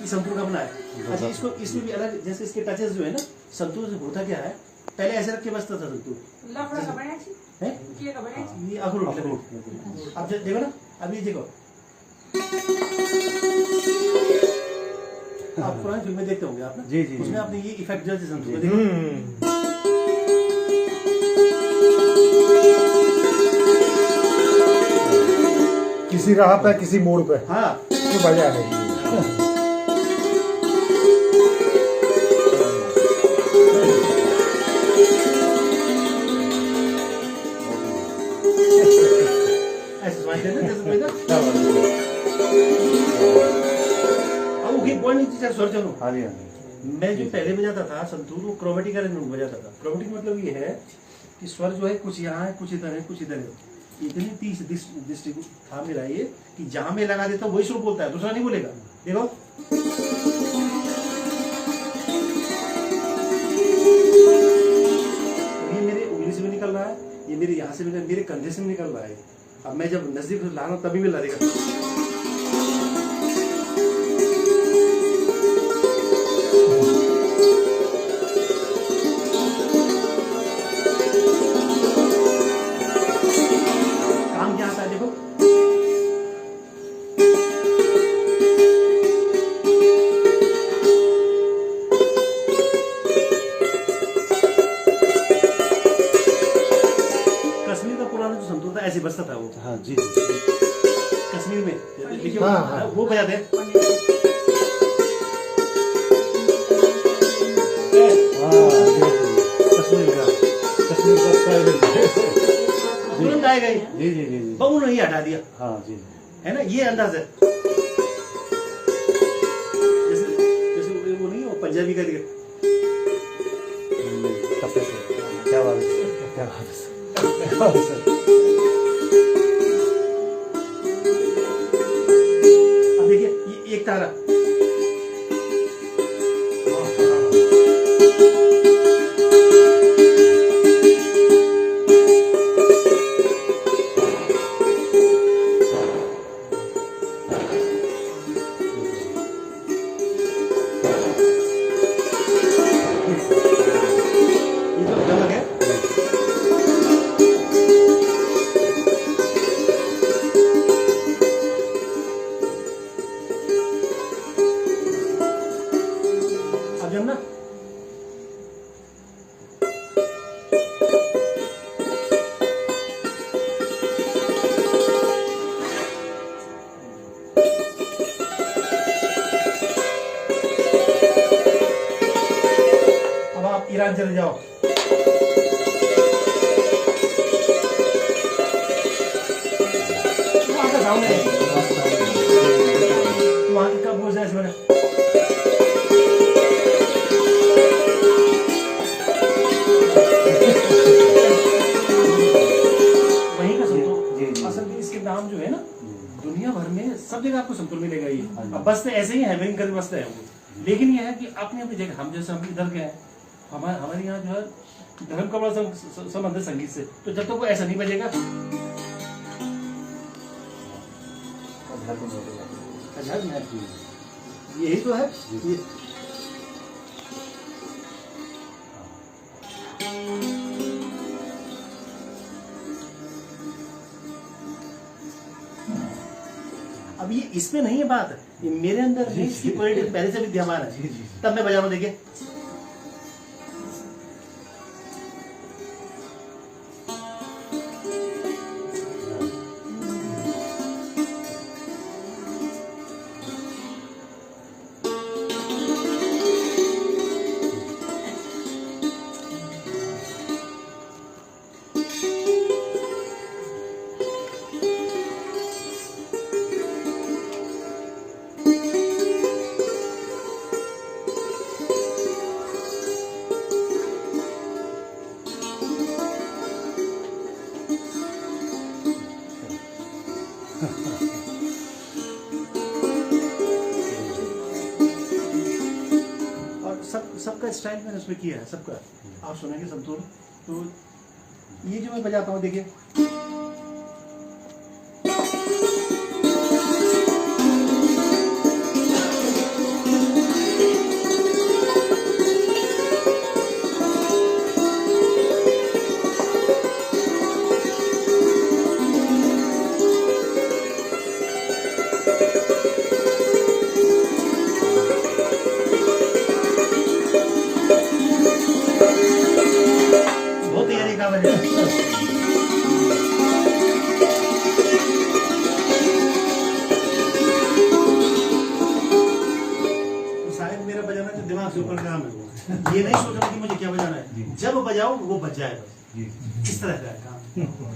ये संतूर का बना है अच्छा इसको इसमें भी अलग जैसे इसके टचेस जो है ना संतूर से होता क्या है पहले ऐसे रख के बसता था संतूर है ये अखरोट अब देखो ना अब ये देखो आप पुरानी फिल्में देखते होंगे आप ना जी जी उसमें आपने ये इफेक्ट जो है संतूर का देखो किसी राह पे किसी मोड़ पे हाँ तो बजा है ऐसे सुनाई देता जैसे कोई ना अब वो एक पॉइंट नीचे स्वर चलो हाँ जी मैं जो पहले बजाता था संतूर वो क्रोमेटिक अरेंजमेंट बजाता था क्रोमेटिक मतलब ये है कि स्वर जो है कुछ यहाँ है कुछ इधर है कुछ इधर है इतनी तीस दृष्टि था मेरा ये कि जहां मैं लगा देता हूँ वही सुर बोलता है दूसरा नहीं बोलेगा देखो ये मेरे उंगली से भी निकल रहा है ये मेरे यहाँ से भी मेरे कंधे से भी निकल रहा है अब मैं जब नजदीक ला रहा हूँ तभी मैं लड़ेगा ऐसे बजता था वो हाँ जी कश्मीर में देखिए वो बजाते हैं तुरंत आएगा ही जी जी जी बबू ने ही हटा दिया हाँ जी है ना ये अंदाज है जैसे जैसे वो नहीं हो पंजाबी का लिखा। क्या बात है, क्या बात है, क्या बात है। अब देखिए ये एक तारा, ये जो गलत है। अब जब ना अब आप ईरान चले जाओ, वहाँ का साउंड है, वहाँ की कब हो जाए इसमें वहीं का संतूर। असल में इसके नाम जो है ना दुनिया भर में सब जगह आपको संतूर मिलेगा ये। अब बसते ऐसे ही हैविंग करके बसते हैं वो, लेकिन ये है कि अपनी अपनी जगह, हम जैसे हम इधर के हैं, हमारे यहाँ जो है धर्म का बड़ा संबंध है संगीत से, तो जब तक वो ऐसा नहीं बजेगा यही तो है ये। अब ये इसमें नहीं है बात, ये मेरे अंदर है, इसकी क्वालिटी पहले से विद्यमान है, तब मैं बजा रहा हूं। देखिए और सबका स्टाइल मैंने उसमें किया है, सबका आप सुनेंगे संतूर। तो ये जो मैं बजाता हूँ देखिए, बहुत तैयारी का बजा। तो शायद मेरा बजाना जो दिमाग से ऊपर काम है, ये नहीं सोचना कि मुझे क्या बजाना है, जब बजाओ वो बज जाएगा, इस तरह का काम।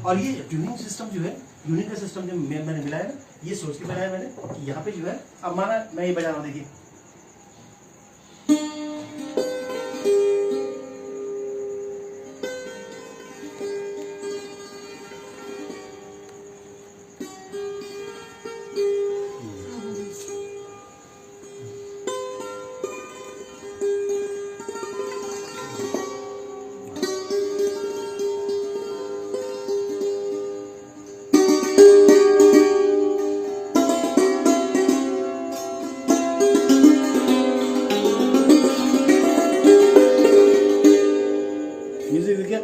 और ये ट्यूनिंग सिस्टम जो है, यूनिक का सिस्टम जो मैंने मिलाया ना, ये सोच के बनाया मैंने कि यहाँ पे जो है, अब माना मैं ये बजा रहा हूँ, देखिए म्यूजिक देखिए,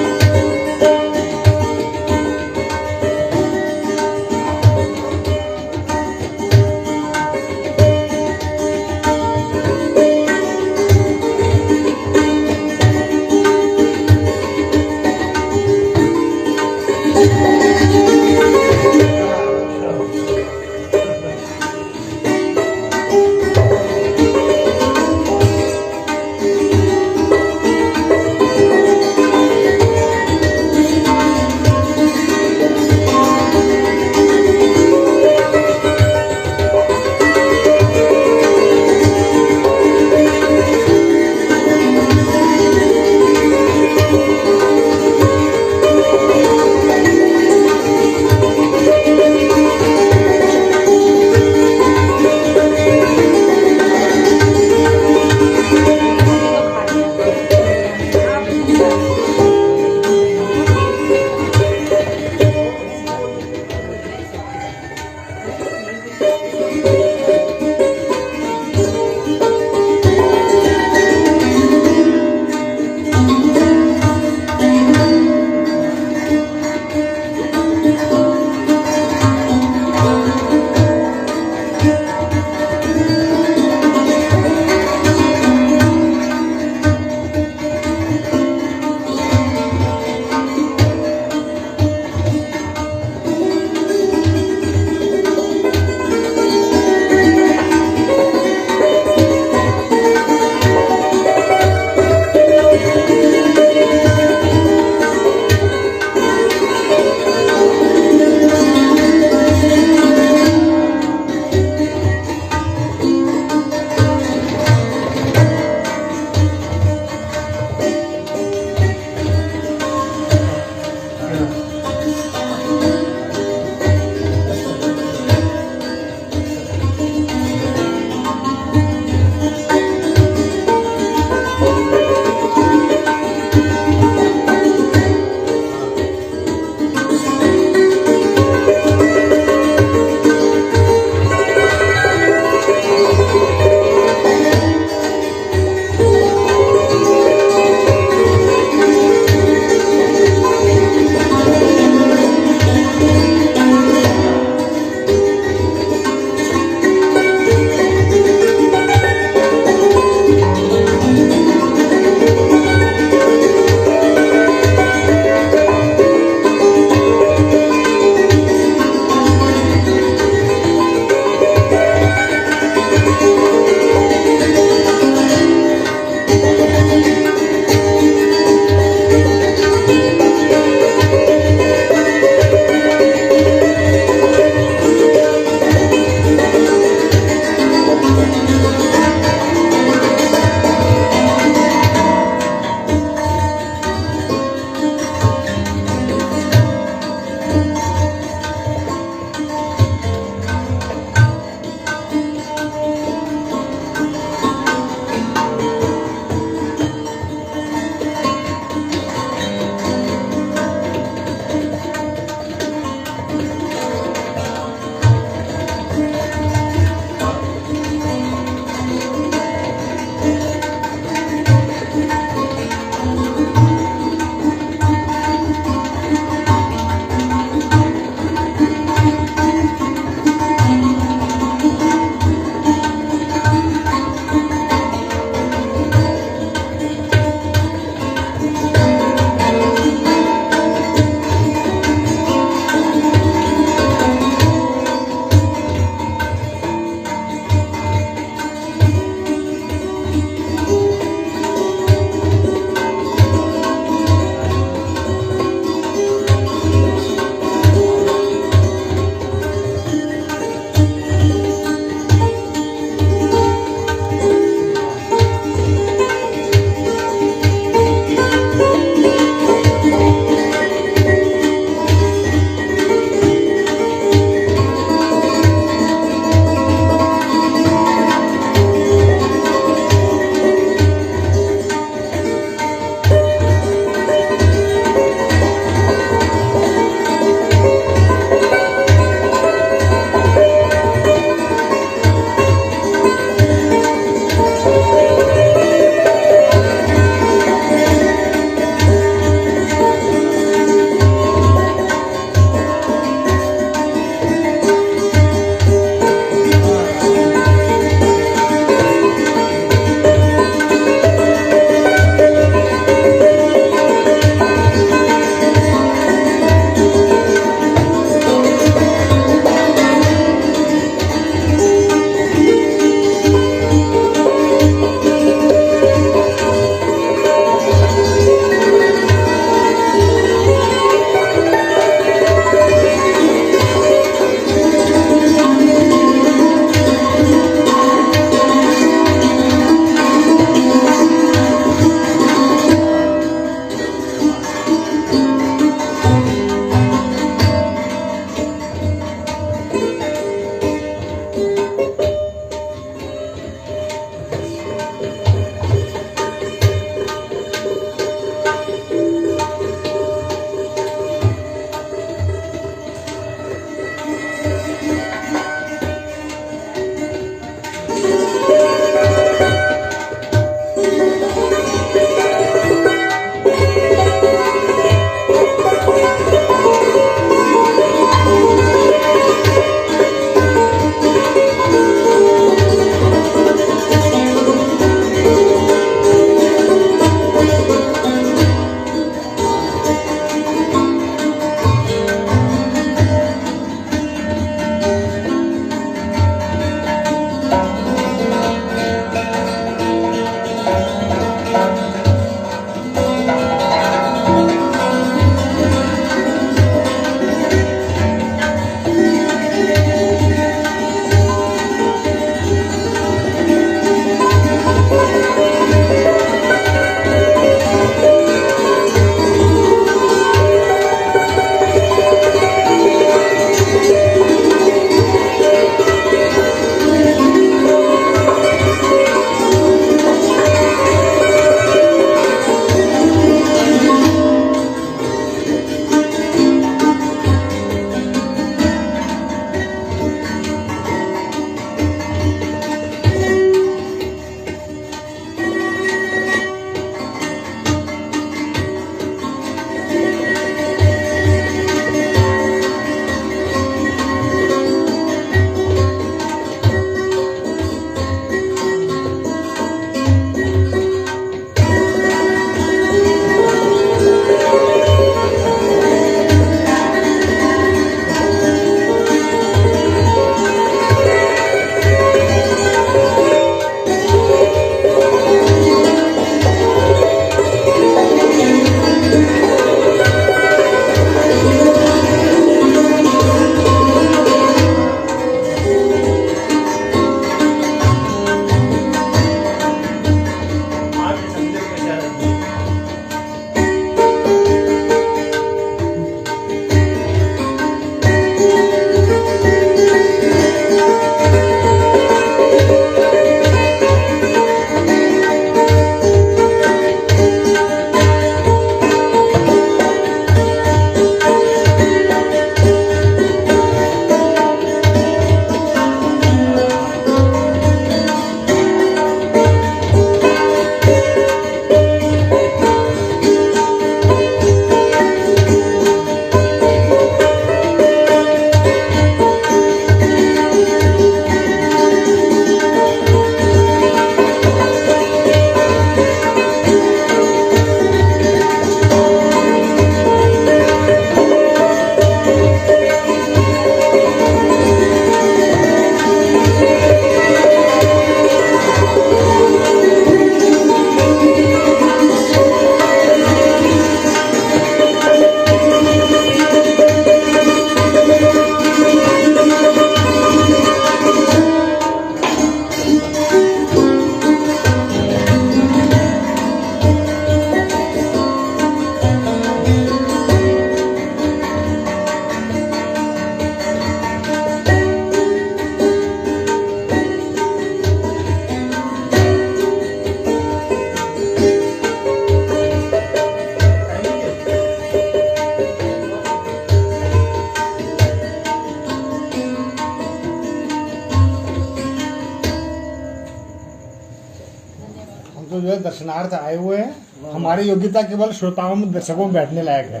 तो जो है दर्शनार्थ आए हुए हैं, हमारी योग्यता केवल श्रोताओं में दर्शकों में बैठने लायक है।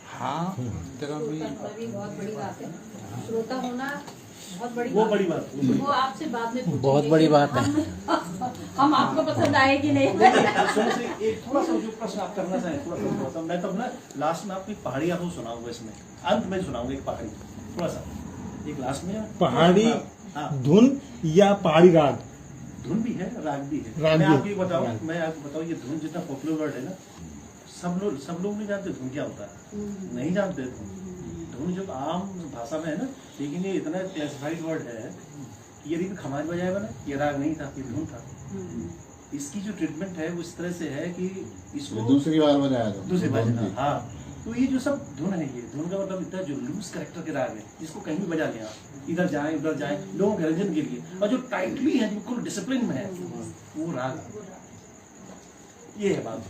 हाँ जगह भी भी बहुत बड़ी बात है, श्रोता होना बहुत बड़ी वो बात बड़ी है। बात है। वो आपसे बाद में पूछेंगे बहुत बड़ी कि बात है। हम आपको पसंद आए कि नहीं। सुनो से एक थोड़ा सा जो प्रश्न आप करना चाहें थोड़ा सा मैं तो अपना लास्ट में आपको एक पहाड़ी आपको सुनाऊंगा, इसमें अंत में सुनाऊंगा एक पहाड़ी थोड़ा सा एक लास्ट में पहाड़ी हाँ धुन या पहाड़ी राग? धुन भी है राग भी है। राग मैं भी। आपको ये बताऊं, मैं आपको बताऊं ये धुन जितना पॉपुलर वर्ड है ना, सब लोग नहीं जानते धुन क्या होता है, नहीं जानते धुन जो आम भाषा में है ना, लेकिन ये इतना क्लासिफाइड वर्ड है कि यदि खमाज बजाएगा ना ये राग नहीं था, ये धुन था। इसकी जो ट्रीटमेंट है वो इस तरह से है कि इसको दूसरी बार बजाया था, दूसरी बार हाँ। तो ये जो सब धुन है, ये धुन का मतलब इतना जो लूज कैरेक्टर के राग है, जिसको कहीं भी बजा लें आप, इधर जाएं उधर जाएं लोगों के रंजन के लिए, और जो टाइटली है बिल्कुल डिसिप्लिन में है वो राग, ये है बात।